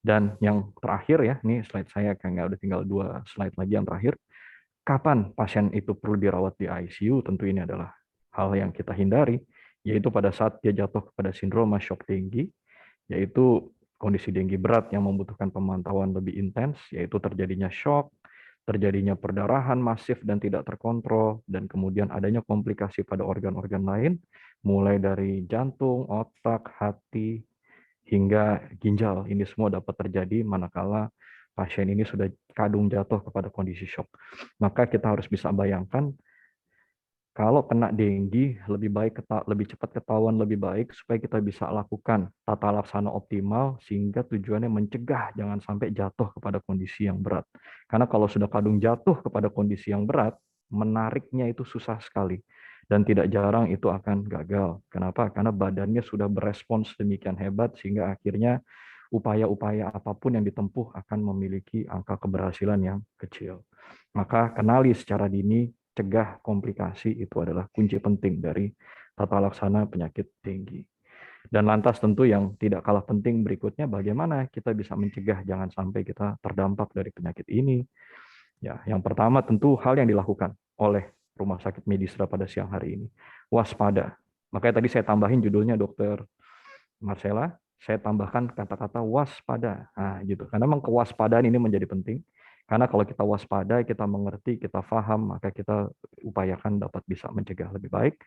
Dan yang terakhir ya, ini slide saya kayaknya udah tinggal 2 slide lagi yang terakhir. Kapan pasien itu perlu dirawat di ICU? Tentu ini adalah hal yang kita hindari, yaitu pada saat dia jatuh kepada sindroma shock dengue, yaitu kondisi dengue berat yang membutuhkan pemantauan lebih intens, yaitu terjadinya shock, terjadinya perdarahan masif dan tidak terkontrol, dan kemudian adanya komplikasi pada organ-organ lain, mulai dari jantung, otak, hati, hingga ginjal. Ini semua dapat terjadi manakala pasien ini sudah kadung jatuh kepada kondisi shock. Maka kita harus bisa bayangkan kalau kena dengue lebih baik lebih cepat ketahuan lebih baik supaya kita bisa lakukan tata laksana optimal sehingga tujuannya mencegah jangan sampai jatuh kepada kondisi yang berat. Karena kalau sudah kadung jatuh kepada kondisi yang berat, menariknya itu susah sekali dan tidak jarang itu akan gagal. Kenapa? Karena badannya sudah berespons demikian hebat sehingga akhirnya upaya-upaya apapun yang ditempuh akan memiliki angka keberhasilan yang kecil. Maka kenali secara dini, cegah komplikasi itu adalah kunci penting dari tata laksana penyakit dengue. Dan lantas tentu yang tidak kalah penting berikutnya bagaimana kita bisa mencegah jangan sampai kita terdampak dari penyakit ini. Ya, yang pertama tentu hal yang dilakukan oleh Rumah Sakit Medistra pada siang hari ini. Waspada. Makanya tadi saya tambahin judulnya Dokter Marcella, saya tambahkan kata-kata waspada. Nah, gitu. Karena memang kewaspadaan ini menjadi penting. Karena kalau kita waspada, kita mengerti, kita paham, maka kita upayakan dapat bisa mencegah lebih baik.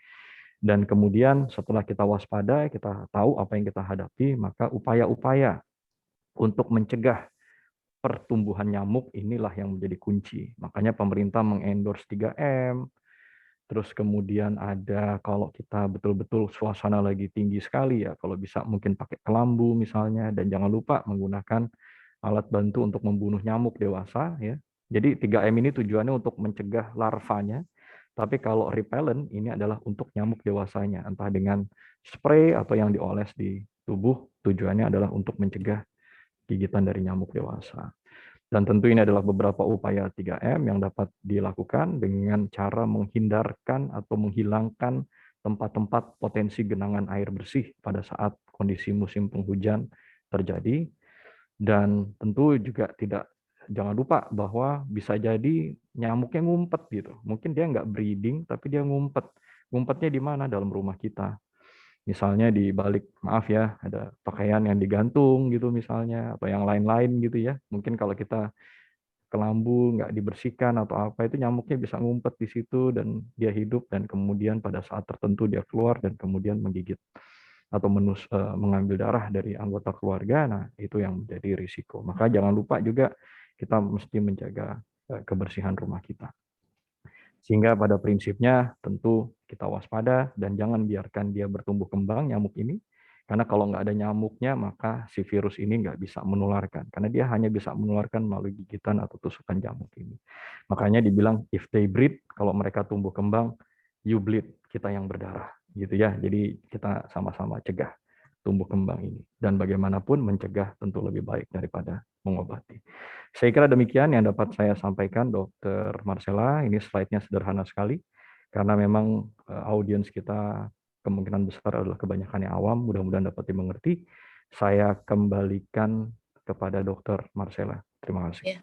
Dan kemudian setelah kita waspada, kita tahu apa yang kita hadapi, maka upaya-upaya untuk mencegah pertumbuhan nyamuk inilah yang menjadi kunci. Makanya pemerintah mengendorse 3M, terus kemudian ada kalau kita betul-betul suasana lagi tinggi sekali ya, kalau bisa mungkin pakai kelambu misalnya, dan jangan lupa menggunakan alat bantu untuk membunuh nyamuk dewasa ya. Jadi 3M ini tujuannya untuk mencegah larvanya, tapi kalau repellent ini adalah untuk nyamuk dewasanya, entah dengan spray atau yang dioles di tubuh, tujuannya adalah untuk mencegah gigitan dari nyamuk dewasa. Dan tentu ini adalah beberapa upaya 3M yang dapat dilakukan dengan cara menghindarkan atau menghilangkan tempat-tempat potensi genangan air bersih pada saat kondisi musim penghujan terjadi. Dan tentu juga jangan lupa bahwa bisa jadi nyamuknya ngumpet gitu. Mungkin dia nggak breeding, tapi dia ngumpet. Ngumpetnya di mana? Dalam rumah kita. Misalnya di balik, maaf ya, ada pakaian yang digantung gitu misalnya, atau yang lain-lain gitu ya. Mungkin kalau kita kelambu nggak dibersihkan atau apa, itu nyamuknya bisa ngumpet di situ dan dia hidup, dan kemudian pada saat tertentu dia keluar dan kemudian menggigit atau mengambil darah dari anggota keluarga. Nah, itu yang menjadi risiko. Maka jangan lupa juga kita mesti menjaga kebersihan rumah kita. Sehingga pada prinsipnya tentu kita waspada dan jangan biarkan dia bertumbuh kembang nyamuk ini. Karena kalau nggak ada nyamuknya, maka si virus ini nggak bisa menularkan. Karena dia hanya bisa menularkan melalui gigitan atau tusukan nyamuk ini. Makanya dibilang, if they breed, kalau mereka tumbuh kembang, you bleed, kita yang berdarah. Gitu ya. Jadi kita sama-sama cegah tumbuh kembang ini. Dan bagaimanapun mencegah tentu lebih baik daripada mengobati. Saya kira demikian yang dapat saya sampaikan, Dr. Marcella. Ini slide-nya sederhana sekali, karena memang audiens kita kemungkinan besar adalah kebanyakan yang awam, mudah-mudahan dapat dimengerti. Saya kembalikan kepada Dr. Marcella. Terima kasih. Ya.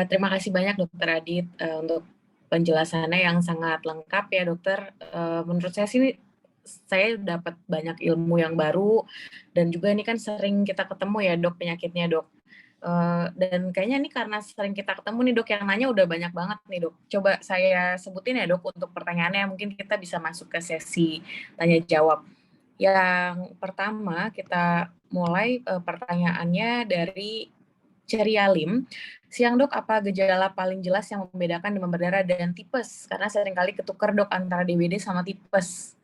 Terima kasih banyak Dokter Adit untuk penjelasannya yang sangat lengkap ya Dokter. Menurut saya sih saya dapat banyak ilmu yang baru dan juga ini kan sering kita ketemu ya Dok penyakitnya Dok. Dan kayaknya ini karena sering kita ketemu nih Dok, yang nanya udah banyak banget nih Dok. Coba saya sebutin ya Dok untuk pertanyaannya, mungkin kita bisa masuk ke sesi tanya jawab. Yang pertama kita mulai pertanyaannya dari Ceria Lim. Siang Dok, apa gejala paling jelas yang membedakan demam berdarah dan tipes? Karena seringkali ketukar Dok antara DBD sama tipes.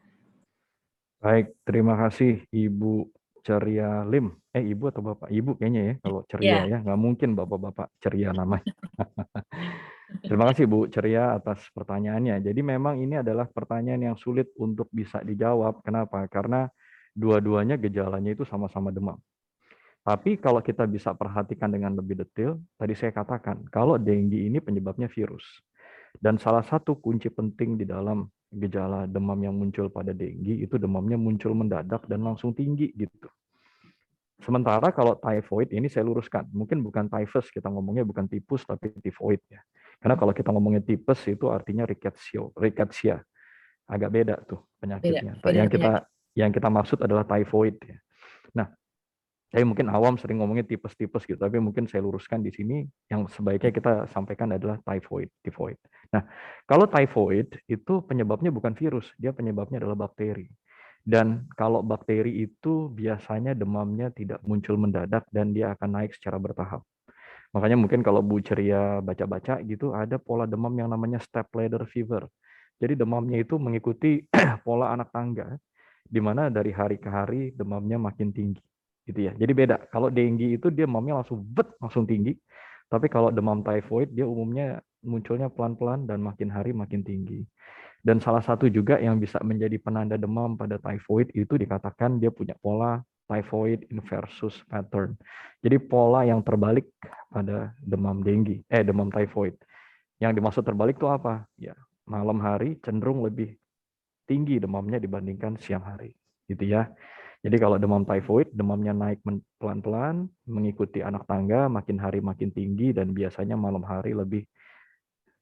Baik, terima kasih Ibu Ceria Lim. Ibu atau Bapak? Ibu kayaknya ya, kalau ceria Ya, ya. Nggak mungkin Bapak-Bapak ceria namanya. Terima kasih Bu Ceria atas pertanyaannya. Jadi memang ini adalah pertanyaan yang sulit untuk bisa dijawab. Kenapa? Karena dua-duanya gejalanya itu sama-sama demam. Tapi kalau kita bisa perhatikan dengan lebih detail, tadi saya katakan, kalau dengue ini penyebabnya virus. Dan salah satu kunci penting di dalam gejala demam yang muncul pada dengue itu demamnya muncul mendadak dan langsung tinggi gitu. Sementara kalau typhoid ini saya luruskan, mungkin bukan typhus, kita ngomongnya bukan tipus tapi typhoid ya. Karena kalau kita ngomongnya tipes itu artinya rickettsia. Agak beda tuh beda, penyakitnya. beda penyakit. Yang kita maksud adalah typhoid ya. Nah, saya mungkin awam sering ngomongnya tipes-tipes gitu, tapi mungkin saya luruskan di sini yang sebaiknya kita sampaikan adalah typhoid. Nah, kalau typhoid itu penyebabnya bukan virus, dia penyebabnya adalah bakteri. Dan kalau bakteri itu biasanya demamnya tidak muncul mendadak dan dia akan naik secara bertahap. Makanya mungkin kalau Bu Ceria baca-baca gitu ada pola demam yang namanya step ladder fever. Jadi demamnya itu mengikuti pola anak tangga, di mana dari hari ke hari demamnya makin tinggi gitu ya. Jadi beda. Kalau dengue itu dia demamnya langsung tinggi. Tapi kalau demam typhoid dia umumnya munculnya pelan-pelan dan makin hari makin tinggi. Dan salah satu juga yang bisa menjadi penanda demam pada typhoid itu dikatakan dia punya pola typhoid inversus pattern. Jadi pola yang terbalik pada demam typhoid. Yang dimaksud terbalik itu apa? Ya, malam hari cenderung lebih tinggi demamnya dibandingkan siang hari. Gitu ya. Jadi kalau demam typhoid, demamnya naik pelan-pelan, mengikuti anak tangga, makin hari makin tinggi, dan biasanya malam hari lebih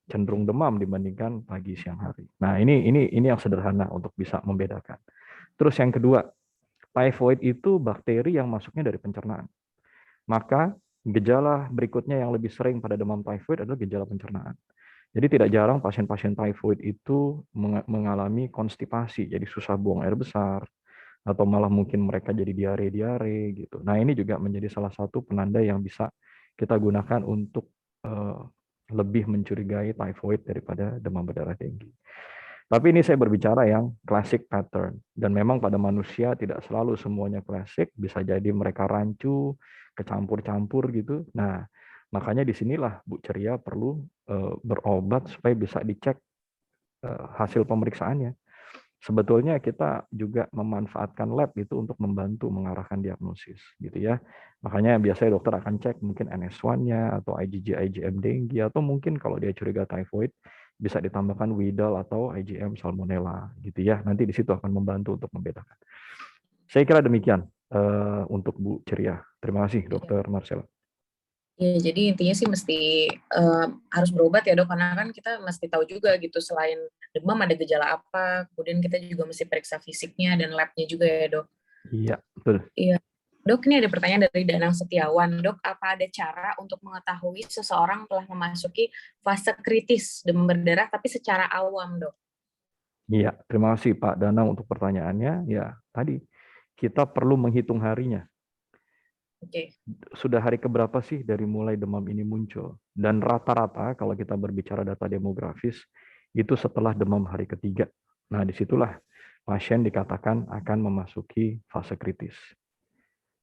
cenderung demam dibandingkan pagi siang hari. Nah, ini yang sederhana untuk bisa membedakan. Terus yang kedua, typhoid itu bakteri yang masuknya dari pencernaan. Maka gejala berikutnya yang lebih sering pada demam typhoid adalah gejala pencernaan. Jadi tidak jarang pasien-pasien typhoid itu mengalami konstipasi, jadi susah buang air besar, atau malah mungkin mereka jadi diare-diare gitu. Nah, ini juga menjadi salah satu penanda yang bisa kita gunakan untuk lebih mencurigai typhoid daripada demam berdarah dengue. Tapi ini saya berbicara yang classic pattern. Dan memang pada manusia tidak selalu semuanya classic. Bisa jadi mereka rancu, kecampur-campur gitu. Nah, makanya disinilah Bu Ceria perlu berobat supaya bisa dicek hasil pemeriksaannya. Sebetulnya kita juga memanfaatkan lab itu untuk membantu mengarahkan diagnosis gitu ya. Makanya biasanya dokter akan cek mungkin NS1-nya atau IgG IgM dengue atau mungkin kalau dia curiga typhoid bisa ditambahkan Widal atau IgM salmonella gitu ya. Nanti di situ akan membantu untuk membedakan. Saya kira demikian untuk Bu Ceria. Terima kasih Dokter Marcella. Ya, jadi intinya sih mesti harus berobat ya Dok, karena kan kita mesti tahu juga gitu selain demam ada gejala apa, kemudian kita juga mesti periksa fisiknya dan labnya juga ya Dok. Iya, betul. Iya. Dok, ini ada pertanyaan dari Danang Setiawan. Dok, apa ada cara untuk mengetahui seseorang telah memasuki fase kritis demam berdarah tapi secara awam, Dok? Iya, terima kasih Pak Danang untuk pertanyaannya. Ya, tadi kita perlu menghitung harinya. Oke. Sudah hari keberapa sih dari mulai demam ini muncul? Dan rata-rata kalau kita berbicara data demografis, itu setelah demam hari ketiga. Nah, disitulah pasien dikatakan akan memasuki fase kritis.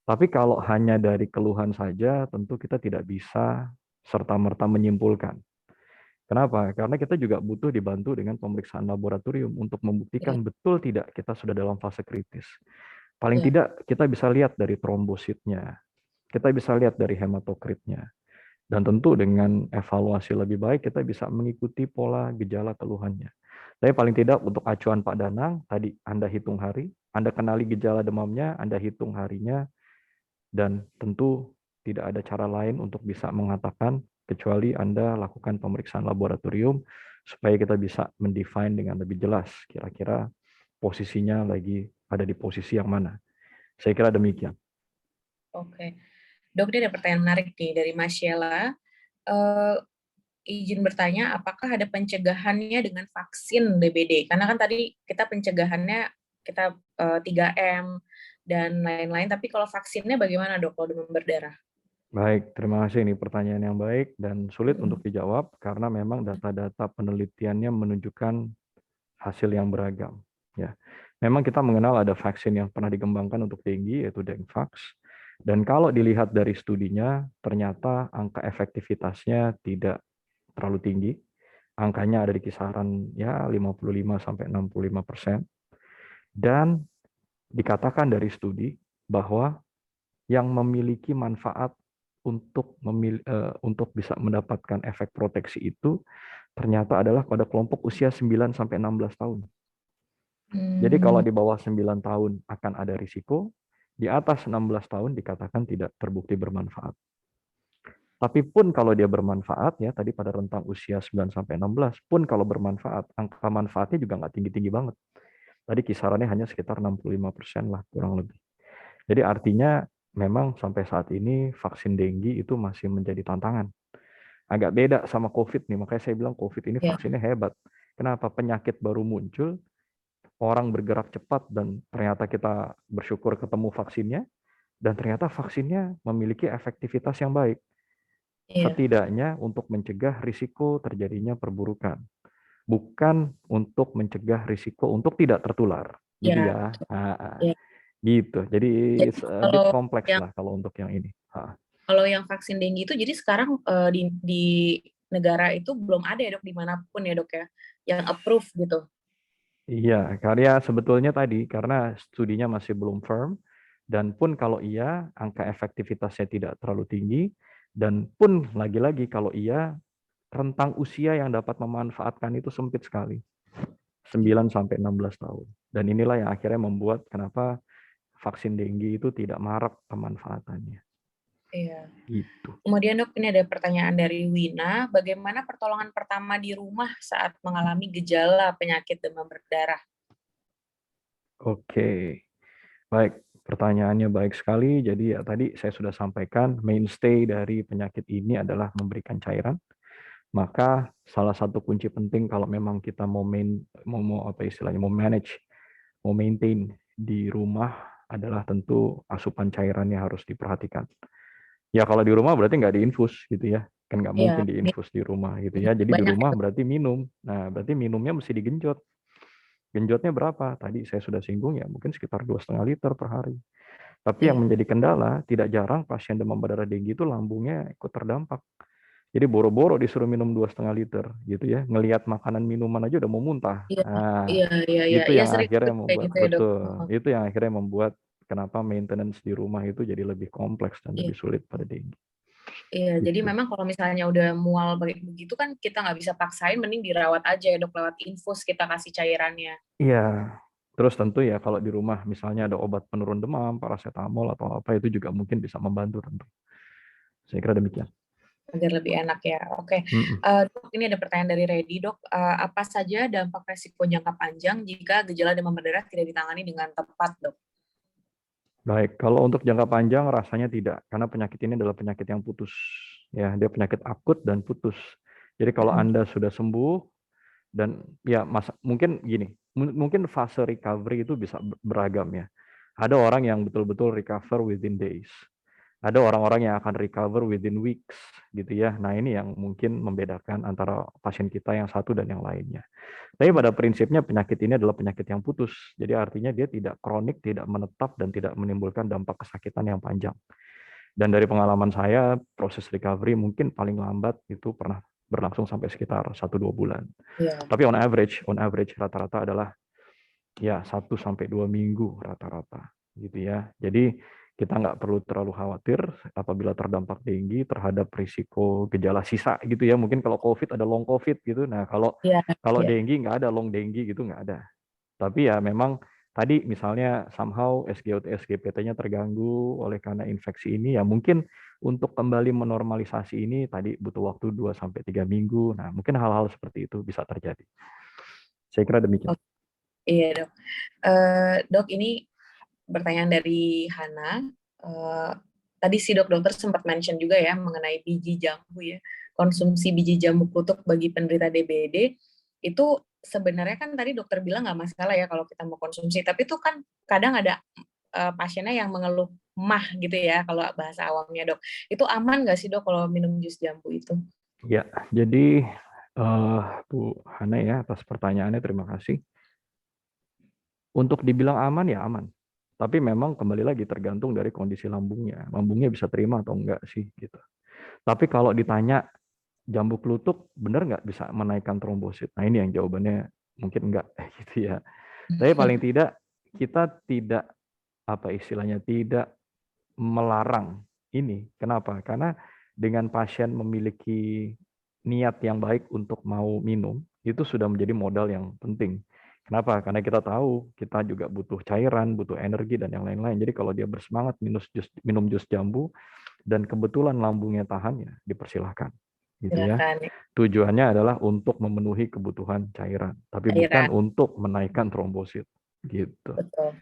Tapi kalau hanya dari keluhan saja, tentu kita tidak bisa serta-merta menyimpulkan. Kenapa? Karena kita juga butuh dibantu dengan pemeriksaan laboratorium untuk Ya, membuktikan betul tidak kita sudah dalam fase kritis. Paling ya, tidak kita bisa lihat dari trombositnya, kita bisa lihat dari hematokritnya. Dan tentu dengan evaluasi lebih baik kita bisa mengikuti pola gejala keluhannya. Tapi paling tidak untuk acuan Pak Danang, tadi Anda hitung hari, Anda kenali gejala demamnya, Anda hitung harinya, dan tentu tidak ada cara lain untuk bisa mengatakan kecuali Anda lakukan pemeriksaan laboratorium supaya kita bisa mendefine dengan lebih jelas kira-kira posisinya lagi ada di posisi yang mana. Saya kira demikian. Oke. Dok, ini ada pertanyaan menarik nih dari Mas Sheila. Eh, izin bertanya, apakah ada pencegahannya dengan vaksin DBD? Karena kan tadi kita pencegahannya kita 3M dan lain-lain, tapi kalau vaksinnya bagaimana dok kalau demam berdarah? Baik, terima kasih. Ini pertanyaan yang baik dan sulit untuk dijawab karena memang data-data penelitiannya menunjukkan hasil yang beragam. Ya, memang kita mengenal ada vaksin yang pernah dikembangkan untuk dengue yaitu Dengvax. Dan kalau dilihat dari studinya, ternyata angka efektivitasnya tidak terlalu tinggi. Angkanya ada di kisaran ya 55 sampai 65%. Dan dikatakan dari studi bahwa yang memiliki manfaat untuk bisa mendapatkan efek proteksi itu ternyata adalah pada kelompok usia 9 sampai 16 tahun. Jadi kalau di bawah 9 tahun akan ada risiko, di atas 16 tahun dikatakan tidak terbukti bermanfaat. Tapi pun kalau dia bermanfaat, ya tadi pada rentang usia 9 sampai 16, pun kalau bermanfaat, angka manfaatnya juga nggak tinggi-tinggi banget. Tadi kisarannya hanya sekitar 65% lah, kurang lebih. Jadi artinya memang sampai saat ini vaksin dengue itu masih menjadi tantangan. Agak beda sama COVID nih, makanya saya bilang COVID ini Ya, vaksinnya hebat. Kenapa? Penyakit baru muncul, orang bergerak cepat, dan ternyata kita bersyukur ketemu vaksinnya, dan ternyata vaksinnya memiliki efektivitas yang baik. iya, Setidaknya untuk mencegah risiko terjadinya perburukan. Bukan untuk mencegah risiko untuk tidak tertular. Gitu iya, ya. iya. Gitu. Jadi Jadi it's a bit kalau kompleks yang lah kalau untuk yang ini. vaksin dengue itu, jadi sekarang di negara itu belum ada ya dok, dimanapun ya dok ya, yang approve gitu. Iya, karya sebetulnya tadi karena studinya masih belum firm, dan pun kalau iya angka efektivitasnya tidak terlalu tinggi, dan pun lagi-lagi kalau iya rentang usia yang dapat memanfaatkan itu sempit sekali, 9 sampai 16 tahun. Dan inilah yang akhirnya membuat kenapa vaksin dengue itu tidak marak pemanfaatannya. Iya. Gitu. Kemudian dok, ini ada pertanyaan dari Wina, bagaimana pertolongan pertama di rumah saat mengalami gejala penyakit demam berdarah? Oke. Baik, pertanyaannya baik sekali. Jadi ya tadi saya sudah sampaikan mainstay dari penyakit ini adalah memberikan cairan. Maka salah satu kunci penting kalau memang kita mau apa istilahnya mau manage, mau maintain di rumah adalah tentu asupan cairannya harus diperhatikan. Ya kalau di rumah berarti nggak diinfus gitu ya, kan nggak Iya, mungkin diinfus di rumah gitu ya. Jadi di banyak rumah itu. berarti minum. Nah berarti minumnya mesti digenjot. Genjotnya berapa? Tadi saya sudah singgung ya, mungkin sekitar 2,5 liter per hari. Tapi yang Iya, menjadi kendala, tidak jarang pasien demam berdarah dengue itu lambungnya ikut terdampak. Jadi boro-boro disuruh minum 2,5 liter gitu ya. Ngelihat makanan minuman aja udah mau muntah. iya, Nah, iya, iya, iya, itu iya, yang sering akhirnya kayak membuat gitu ya dok. betul. Itu yang akhirnya membuat kenapa maintenance di rumah itu jadi lebih kompleks dan Iya, lebih sulit pada dengue. iya. Jadi Gitu. memang kalau misalnya udah mual begitu kan kita nggak bisa paksain, mending dirawat aja ya dok, lewat infus kita kasih cairannya. Iya. Terus tentu ya kalau di rumah misalnya ada obat penurun demam, paracetamol atau apa itu juga mungkin bisa membantu tentu. Saya kira demikian. Agar lebih enak ya. Oke. Mm-mm. Dok, ini ada pertanyaan dari Reddy, dok. Apa saja dampak resiko jangka panjang jika gejala demam berdarah tidak ditangani dengan tepat, dok? Baik, kalau untuk jangka panjang rasanya tidak, karena penyakit ini adalah penyakit yang putus. Ya, dia penyakit akut dan putus. Jadi kalau Mm-mm. Anda sudah sembuh dan ya mungkin gini, mungkin fase recovery itu bisa beragam ya. Ada orang yang betul-betul recover within days. Ada orang-orang yang akan recover within weeks gitu ya. Nah, ini yang mungkin membedakan antara pasien kita yang satu dan yang lainnya. Tapi pada prinsipnya penyakit ini adalah penyakit yang putus. Jadi artinya dia tidak kronik, tidak menetap, dan tidak menimbulkan dampak kesakitan yang panjang. Dan dari pengalaman saya, proses recovery mungkin paling lambat itu pernah berlangsung sampai sekitar 1-2 bulan. Iya, Tapi on average rata-rata adalah ya 1-2 minggu rata-rata gitu ya. Jadi kita nggak perlu terlalu khawatir apabila terdampak dengue terhadap risiko gejala sisa gitu ya. Mungkin kalau COVID ada long COVID gitu. Nah kalau iya, kalau iya, dengue nggak ada long dengue gitu, nggak ada. Tapi ya memang tadi misalnya somehow SGOT, SGPT-nya terganggu oleh karena infeksi ini, ya mungkin untuk kembali menormalisasi ini tadi butuh waktu 2 sampai 3 minggu. Nah, mungkin hal-hal seperti itu bisa terjadi. Saya kira demikian. Oh, iya dok. Dok, ini pertanyaan dari Hana. Tadi si dokter sempat mention juga ya mengenai biji jambu ya. Konsumsi biji jambu kluthuk bagi penderita DBD itu sebenarnya kan tadi dokter bilang nggak masalah ya kalau kita mau konsumsi. Tapi itu kan kadang ada pasiennya yang mengeluh mah gitu ya kalau bahasa awamnya dok. Itu aman nggak sih dok kalau minum jus jambu itu? Ya, jadi Bu Hana ya atas pertanyaannya terima kasih. Untuk dibilang aman ya aman. Tapi memang kembali lagi tergantung dari kondisi lambungnya. Lambungnya bisa terima atau enggak sih gitu. Tapi kalau ditanya jambu kluthuk benar nggak bisa menaikkan trombosit? Nah ini yang jawabannya mungkin enggak gitu ya. Tapi paling tidak kita tidak apa istilahnya tidak melarang ini. Kenapa? Karena dengan pasien memiliki niat yang baik untuk mau minum, itu sudah menjadi modal yang penting. Kenapa? Karena kita tahu kita juga butuh cairan, butuh energi dan yang lain-lain. Jadi kalau dia bersemangat minum jus jambu dan kebetulan lambungnya tahan ya dipersilahkan. Gitu ya. Silakan. Tujuannya adalah untuk memenuhi kebutuhan cairan, tapi bukan Cairan, untuk menaikkan trombosit. Gitu. betul.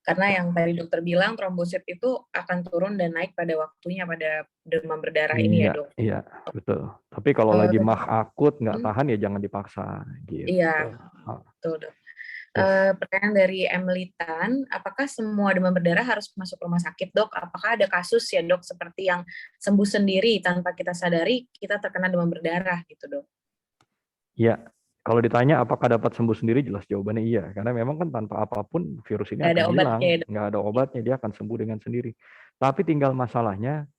Karena yang tadi dokter bilang trombosit itu akan turun dan naik pada waktunya pada demam berdarah ini ya Iya, dok. iya, betul. Tapi kalau lagi Tadi, mah akut nggak hmm, tahan ya jangan dipaksa gitu. iya Ah, betul dok. yes. Pertanyaan dari Emily Tan, apakah semua demam berdarah harus masuk rumah sakit dok? Apakah ada kasus ya dok seperti yang sembuh sendiri tanpa kita sadari kita terkena demam berdarah gitu dok? Iya. Kalau ditanya apakah dapat sembuh sendiri, jelas jawabannya iya. Karena memang kan tanpa apapun virus ini Nggak ada akan hilang, obatnya ya dok? nggak ada obatnya, dia akan sembuh dengan sendiri. Tapi tinggal masalahnya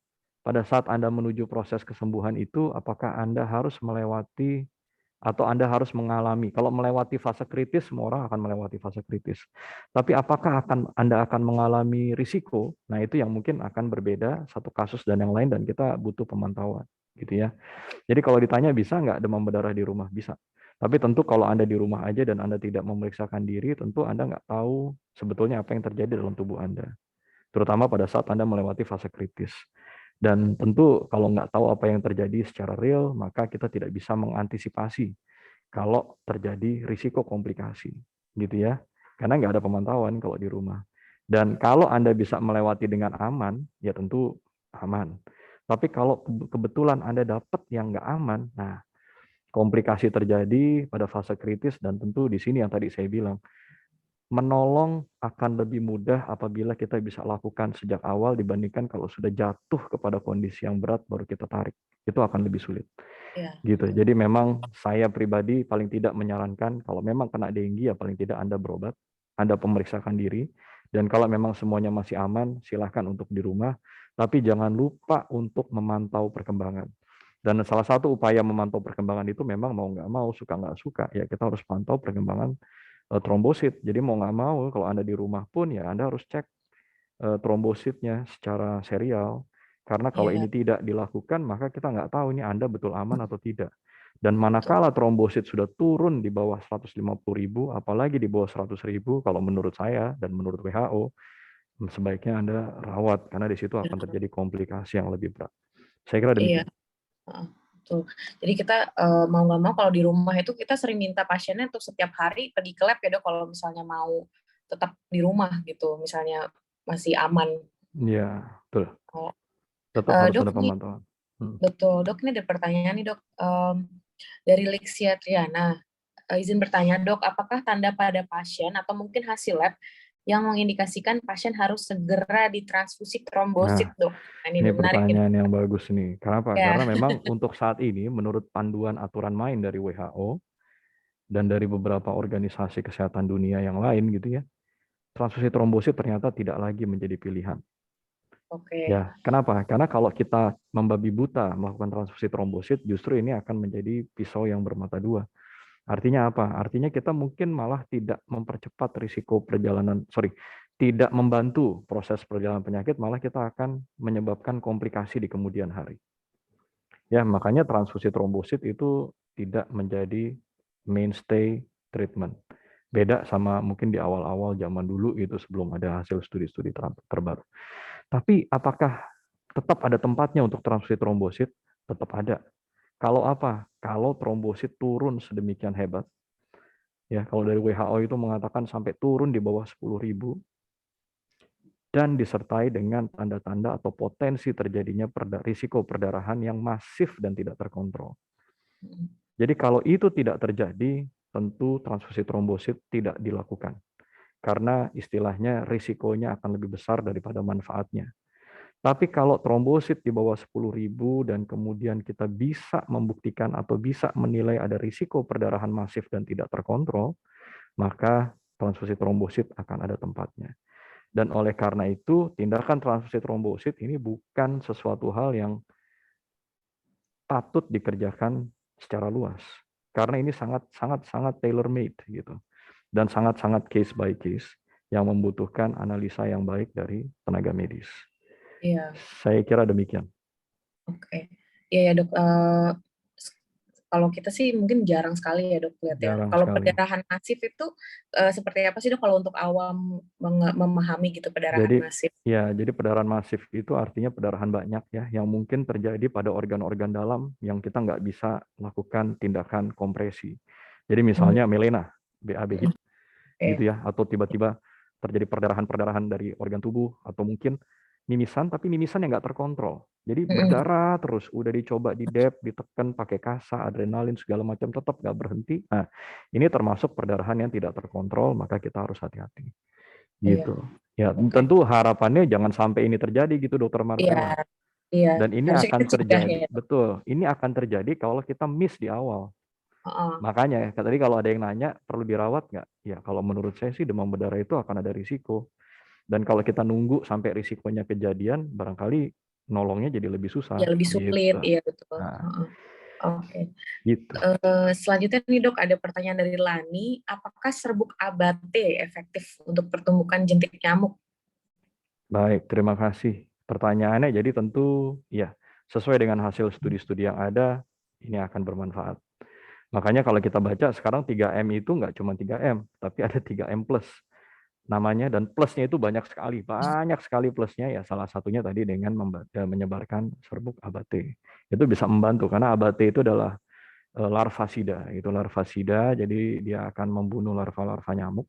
pada saat Anda menuju proses kesembuhan itu, apakah Anda harus melewati atau Anda harus mengalami. Kalau melewati fase kritis, semua orang akan melewati fase kritis. Tapi apakah Anda akan mengalami risiko? Nah, itu yang mungkin akan berbeda satu kasus dan yang lain dan kita butuh pemantauan, gitu ya. Jadi kalau ditanya bisa nggak demam berdarah di rumah? Bisa. Tapi tentu kalau Anda di rumah aja dan Anda tidak memeriksakan diri, tentu Anda nggak tahu sebetulnya apa yang terjadi dalam tubuh Anda. Terutama pada saat Anda melewati fase kritis. Dan tentu kalau nggak tahu apa yang terjadi secara real, maka kita tidak bisa mengantisipasi kalau terjadi risiko komplikasi, gitu ya. Karena nggak ada pemantauan kalau di rumah. Dan kalau Anda bisa melewati dengan aman, ya tentu aman. Tapi kalau kebetulan Anda dapat yang nggak aman, nah komplikasi terjadi pada fase kritis dan tentu di sini yang tadi saya bilang, menolong akan lebih mudah apabila kita bisa lakukan sejak awal dibandingkan kalau sudah jatuh kepada kondisi yang berat baru kita tarik. Itu akan lebih sulit. Iya Gitu. betul. Jadi memang saya pribadi paling tidak menyarankan kalau memang kena dengue ya paling tidak Anda berobat, Anda pemeriksakan diri, dan kalau memang semuanya masih aman, silahkan untuk di rumah, tapi jangan lupa untuk memantau perkembangan. Dan salah satu upaya memantau perkembangan itu memang mau nggak mau, suka nggak suka, ya kita harus pantau perkembangan trombosit. Jadi mau nggak mau, kalau Anda di rumah pun ya Anda harus cek trombositnya secara serial. Karena kalau Iya ini tidak dilakukan, maka kita nggak tahu ini Anda betul aman atau tidak. Dan betul. manakala trombosit sudah turun di bawah 150.000, apalagi di bawah 100.000, kalau menurut saya dan menurut WHO, sebaiknya Anda rawat, karena di situ akan terjadi komplikasi yang lebih berat. Saya kira Iya. demikian. Betul. Jadi kita mau nggak mau kalau di rumah itu kita sering minta pasiennya untuk setiap hari pergi ke lab ya dok kalau misalnya mau tetap di rumah gitu, misalnya masih aman. Ya, betul. Oh, Tetap harus dok ada ini pemantauan. betul dok ini ada pertanyaan nih dok. Dari Lexia Triana, izin bertanya dok, apakah tanda pada pasien atau mungkin hasil lab yang mengindikasikan pasien harus segera ditransfusi Nah, trombosit dok? Nah, ini ini menarik nih. pertanyaan yang bagus nih. Kenapa? Ya, Karena memang untuk saat ini, menurut panduan aturan main dari WHO dan dari beberapa organisasi kesehatan dunia yang lain gitu ya, transfusi trombosit ternyata tidak lagi menjadi pilihan. oke. Ya, kenapa? Karena kalau kita membabi buta melakukan transfusi trombosit, justru ini akan menjadi pisau yang bermata dua. Artinya apa? Artinya kita mungkin malah tidak mempercepat risiko perjalanan, tidak membantu proses perjalanan penyakit, malah kita akan menyebabkan komplikasi di kemudian hari. Ya, makanya transfusi trombosit itu tidak menjadi mainstay treatment. Beda sama mungkin di awal-awal zaman dulu gitu sebelum ada hasil studi-studi terbaru. Tapi apakah tetap ada tempatnya untuk transfusi trombosit? Tetap ada. Kalau apa? Kalau trombosit turun sedemikian hebat, ya kalau dari WHO itu mengatakan sampai turun di bawah 10.000 dan disertai dengan tanda-tanda atau potensi terjadinya risiko perdarahan yang masif dan tidak terkontrol. Jadi kalau itu tidak terjadi, tentu transfusi trombosit tidak dilakukan. Karena istilahnya risikonya akan lebih besar daripada manfaatnya. Tapi kalau trombosit di bawah 10.000 dan kemudian kita bisa membuktikan atau bisa menilai ada risiko perdarahan masif dan tidak terkontrol, maka transfusi trombosit akan ada tempatnya. Dan oleh karena itu, tindakan transfusi trombosit ini bukan sesuatu hal yang patut dikerjakan secara luas. Karena ini sangat tailor made gitu. Dan sangat case by case yang membutuhkan analisa yang baik dari tenaga medis. Iya. Saya kira demikian. Oke. Iya ya dok, kalau kita sih mungkin jarang sekali ya dok lihat ya. Jarang Kalau sekali. perdarahan masif itu seperti apa sih dok kalau untuk awam memahami gitu perdarahan masif? Jadi perdarahan masif itu artinya perdarahan banyak ya, yang mungkin terjadi pada organ-organ dalam yang kita nggak bisa lakukan tindakan kompresi. Jadi misalnya melena, BAB gitu ya, atau tiba-tiba terjadi perdarahan-perdarahan dari organ tubuh, atau mungkin mimisan, tapi mimisan yang nggak terkontrol. Jadi berdarah terus, udah dicoba ditekan pakai kasa, adrenalin, segala macam, tetap nggak berhenti. Nah, ini termasuk perdarahan yang tidak terkontrol, maka kita harus hati-hati. Gitu. Ya, tentu harapannya jangan sampai ini terjadi gitu, Dokter Marcella. Iya. Dan ini Harusnya akan kita cegah terjadi, ya. betul. Ini akan terjadi kalau kita miss di awal. Makanya tadi kalau ada yang nanya perlu dirawat nggak? Ya kalau menurut saya sih demam berdarah itu akan ada risiko. Dan kalau kita nunggu sampai risikonya kejadian, barangkali nolongnya jadi lebih susah. Ya lebih sulit, Gitu. iya betul. Nah, Oke. gitu. Selanjutnya nih dok, ada pertanyaan dari Lani. Apakah serbuk ABATE efektif untuk pertumbuhan jentik nyamuk? Baik, terima kasih. Pertanyaannya jadi tentu ya sesuai dengan hasil studi-studi yang ada, ini akan bermanfaat. Makanya kalau kita baca sekarang 3M itu nggak cuma 3M, tapi ada 3M plus namanya, dan plusnya itu banyak sekali plusnya ya. Salah satunya tadi dengan menyebarkan serbuk ABATE. Itu bisa membantu karena ABATE itu adalah larvasida, jadi dia akan membunuh larva-larva nyamuk.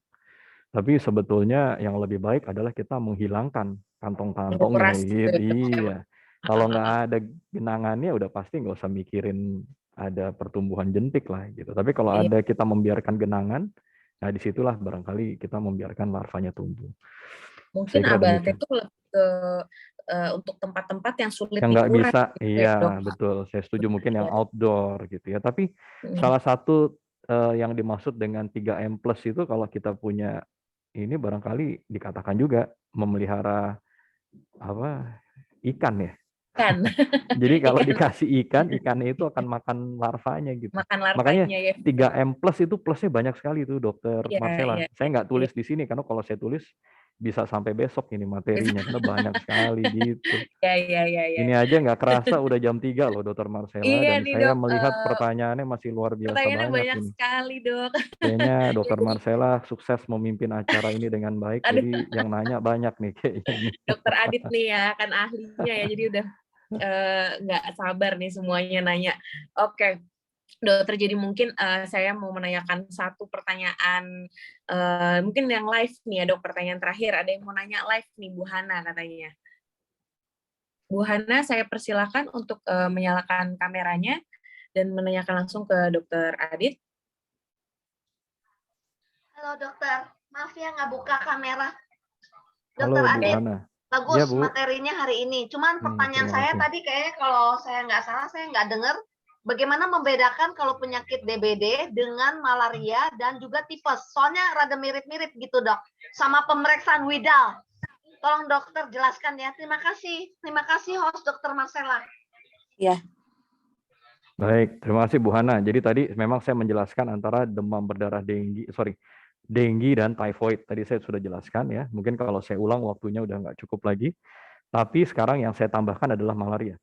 Tapi sebetulnya yang lebih baik adalah kita menghilangkan kantong-kantongnya gitu. Iya. Kalau nggak ada genangannya udah pasti nggak usah mikirin ada pertumbuhan jentik lah gitu. Tapi kalau ada kita membiarkan genangan, nah disitulah barangkali kita membiarkan larvanya tumbuh. Mungkin ABATE itu lebih ke untuk tempat-tempat yang sulit yang nggak dikuras. bisa, Gitu ya, dok. betul. Saya setuju mungkin yang outdoor gitu ya. Tapi salah satu yang dimaksud dengan 3M plus itu kalau kita punya ini barangkali dikatakan juga memelihara apa ikan ya. Kan. Jadi kalau dikasih ikannya itu akan makan larvanya gitu. Makan Makanya larvanya ya. 3M plus itu plusnya banyak sekali itu Dokter Marcella. Iya. Saya nggak tulis di sini karena kalau saya tulis bisa sampai besok ini materinya karena banyak sekali gitu. Iya. Ini aja nggak kerasa udah jam 3 loh Dokter Marcella, Iya dan nih saya dok, melihat pertanyaannya masih luar biasa pertanyaannya banyak banyak ini. sekali dok. Kayaknya Ya, Dokter jadi, Marcella sukses memimpin acara ini dengan baik, aduh, jadi yang nanya banyak nih kayaknya nih. dokter Adit nih ya, kan ahlinya ya, jadi udah nggak sabar nih semuanya nanya. Oke, dokter, jadi mungkin saya mau menanyakan satu pertanyaan, mungkin yang live nih ya dok, pertanyaan terakhir. Ada yang mau nanya live nih, Bu Hana katanya. Bu Hana, saya persilakan untuk menyalakan kameranya dan menanyakan langsung ke dokter Adit. Halo dokter, maaf ya nggak buka kamera. Halo Dokter Bu Adit, Hana. bagus Ya, Bu. materinya hari ini. Cuman pertanyaan saya tadi kayaknya kalau saya nggak salah, saya nggak dengar. Bagaimana membedakan kalau penyakit DBD dengan malaria dan juga tipes? Soalnya rada mirip-mirip gitu dok. Sama pemeriksaan Widal. Tolong dokter jelaskan ya. Terima kasih host dokter Marcella. Ya. Baik, terima kasih Bu Hana. Jadi tadi memang saya menjelaskan antara demam berdarah dengue dan typhoid. Tadi saya sudah jelaskan ya. Mungkin kalau saya ulang waktunya udah nggak cukup lagi. Tapi sekarang yang saya tambahkan adalah malaria.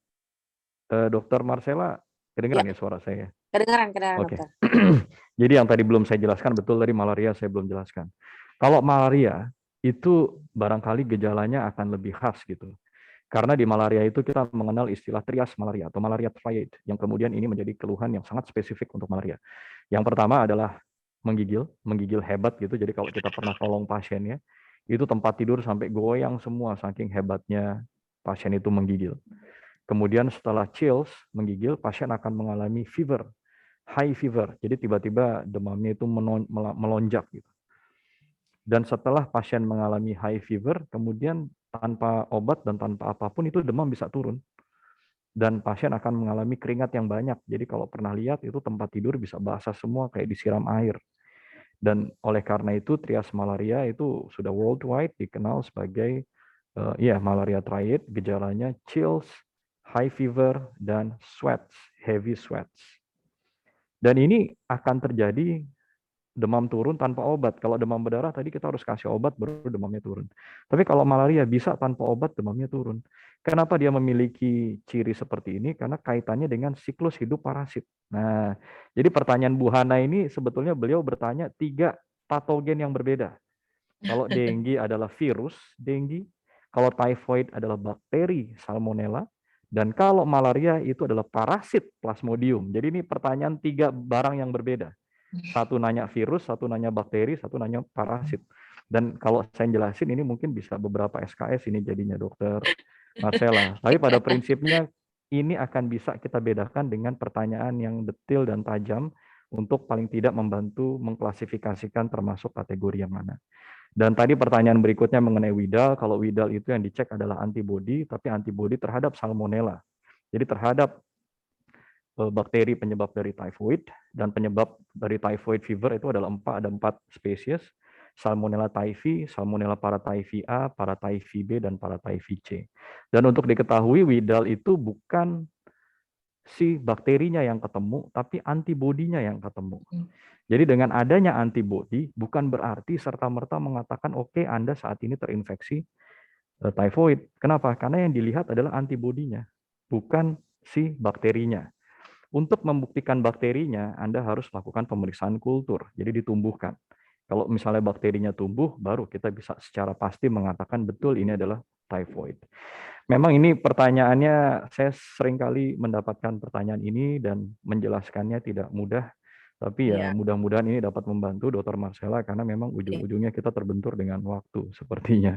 Dokter Marcella, kedengeran ya suara saya? Kedengaran, Oke. dokter. Jadi yang tadi belum saya jelaskan, betul dari malaria saya belum jelaskan. Kalau malaria itu barangkali gejalanya akan lebih khas gitu. Karena di malaria itu kita mengenal istilah trias malaria atau malaria triad, yang kemudian ini menjadi keluhan yang sangat spesifik untuk malaria. Yang pertama adalah menggigil hebat gitu. Jadi kalau kita pernah tolong pasiennya, itu tempat tidur sampai goyang semua saking hebatnya pasien itu menggigil. Kemudian setelah chills, menggigil, pasien akan mengalami fever, high fever. Jadi tiba-tiba demamnya itu melonjak gitu. Dan setelah pasien mengalami high fever, kemudian tanpa obat dan tanpa apapun itu demam bisa turun. Dan pasien akan mengalami keringat yang banyak. Jadi kalau pernah lihat itu tempat tidur bisa basah semua kayak disiram air. Dan oleh karena itu trias malaria itu sudah worldwide dikenal sebagai malaria triad, gejalanya chills, high fever, dan sweats, heavy sweats. Dan ini akan terjadi demam turun tanpa obat. Kalau demam berdarah tadi kita harus kasih obat baru demamnya turun. Tapi kalau malaria bisa tanpa obat demamnya turun. Kenapa dia memiliki ciri seperti ini? Karena kaitannya dengan siklus hidup parasit. Nah, jadi pertanyaan Bu Hana ini sebetulnya beliau bertanya 3 patogen yang berbeda. Kalau dengue adalah virus dengue, kalau typhoid adalah bakteri salmonella, dan kalau malaria itu adalah parasit plasmodium. Jadi ini pertanyaan 3 barang yang berbeda. Satu nanya virus, satu nanya bakteri, satu nanya parasit. Dan kalau saya jelasin ini mungkin bisa beberapa SKS ini jadinya dokter Marcella. Tapi pada prinsipnya ini akan bisa kita bedakan dengan pertanyaan yang detail dan tajam untuk paling tidak membantu mengklasifikasikan termasuk kategori yang mana. Dan tadi pertanyaan berikutnya mengenai Widal, kalau Widal itu yang dicek adalah antibodi, tapi antibodi terhadap salmonella. Jadi terhadap bakteri penyebab dari typhoid, dan penyebab dari typhoid fever itu adalah 4 spesies, Salmonella typhi, Salmonella paratyphi A, paratyphi B, dan paratyphi C. Dan untuk diketahui Widal itu bukan si bakterinya yang ketemu, tapi antibodinya yang ketemu. Jadi dengan adanya antibodi bukan berarti serta-merta mengatakan oke, Anda saat ini terinfeksi typhoid. Kenapa? Karena yang dilihat adalah antibodinya, bukan si bakterinya. Untuk membuktikan bakterinya, Anda harus lakukan pemeriksaan kultur, jadi ditumbuhkan. Kalau misalnya bakterinya tumbuh, baru kita bisa secara pasti mengatakan betul ini adalah typhoid. Memang ini pertanyaannya, saya seringkali mendapatkan pertanyaan ini dan menjelaskannya tidak mudah. Tapi ya mudah-mudahan ini dapat membantu Dr. Marcella karena memang ujung-ujungnya kita terbentur dengan waktu sepertinya.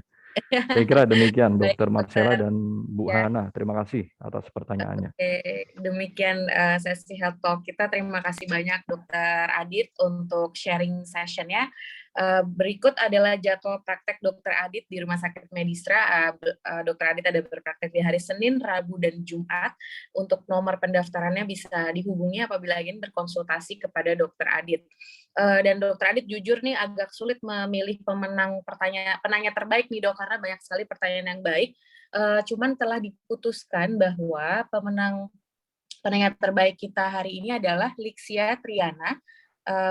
Saya kira demikian Dr. Marcella dan Bu Hana. Terima kasih atas pertanyaannya. Oke, demikian sesi Health Talk kita. Terima kasih banyak Dr. Adit untuk sharing session-nya. Berikut adalah jadwal praktek Dr. Adit di Rumah Sakit Medistra. Dr. Adit ada berpraktek di hari Senin, Rabu, dan Jumat. Untuk nomor pendaftarannya bisa dihubungi apabila ingin berkonsultasi kepada Dr. Adit. Dan Dr. Adit jujur nih agak sulit memilih penanya terbaik nih Dok, karena banyak sekali pertanyaan yang baik. Cuman telah diputuskan bahwa penanya terbaik kita hari ini adalah Lixia Triana.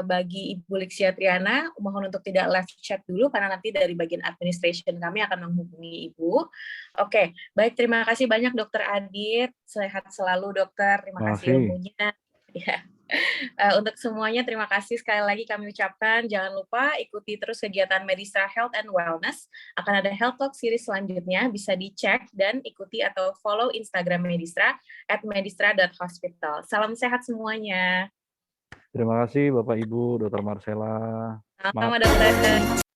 Bagi Ibu Lixia Triana, mohon untuk tidak live chat dulu karena nanti dari bagian administration kami akan menghubungi Ibu. Oke, baik, terima kasih banyak Dr. Adit. Sehat selalu Dokter. Terima kasih ilmunya. Ya. Untuk semuanya terima kasih sekali lagi kami ucapkan. Jangan lupa ikuti terus kegiatan Medistra Health and Wellness. Akan ada Health Talk series selanjutnya, bisa dicek dan ikuti atau follow Instagram Medistra @medistra.hospital. Salam sehat semuanya. Terima kasih Bapak Ibu, Dr. Marcella. Selamat dokter.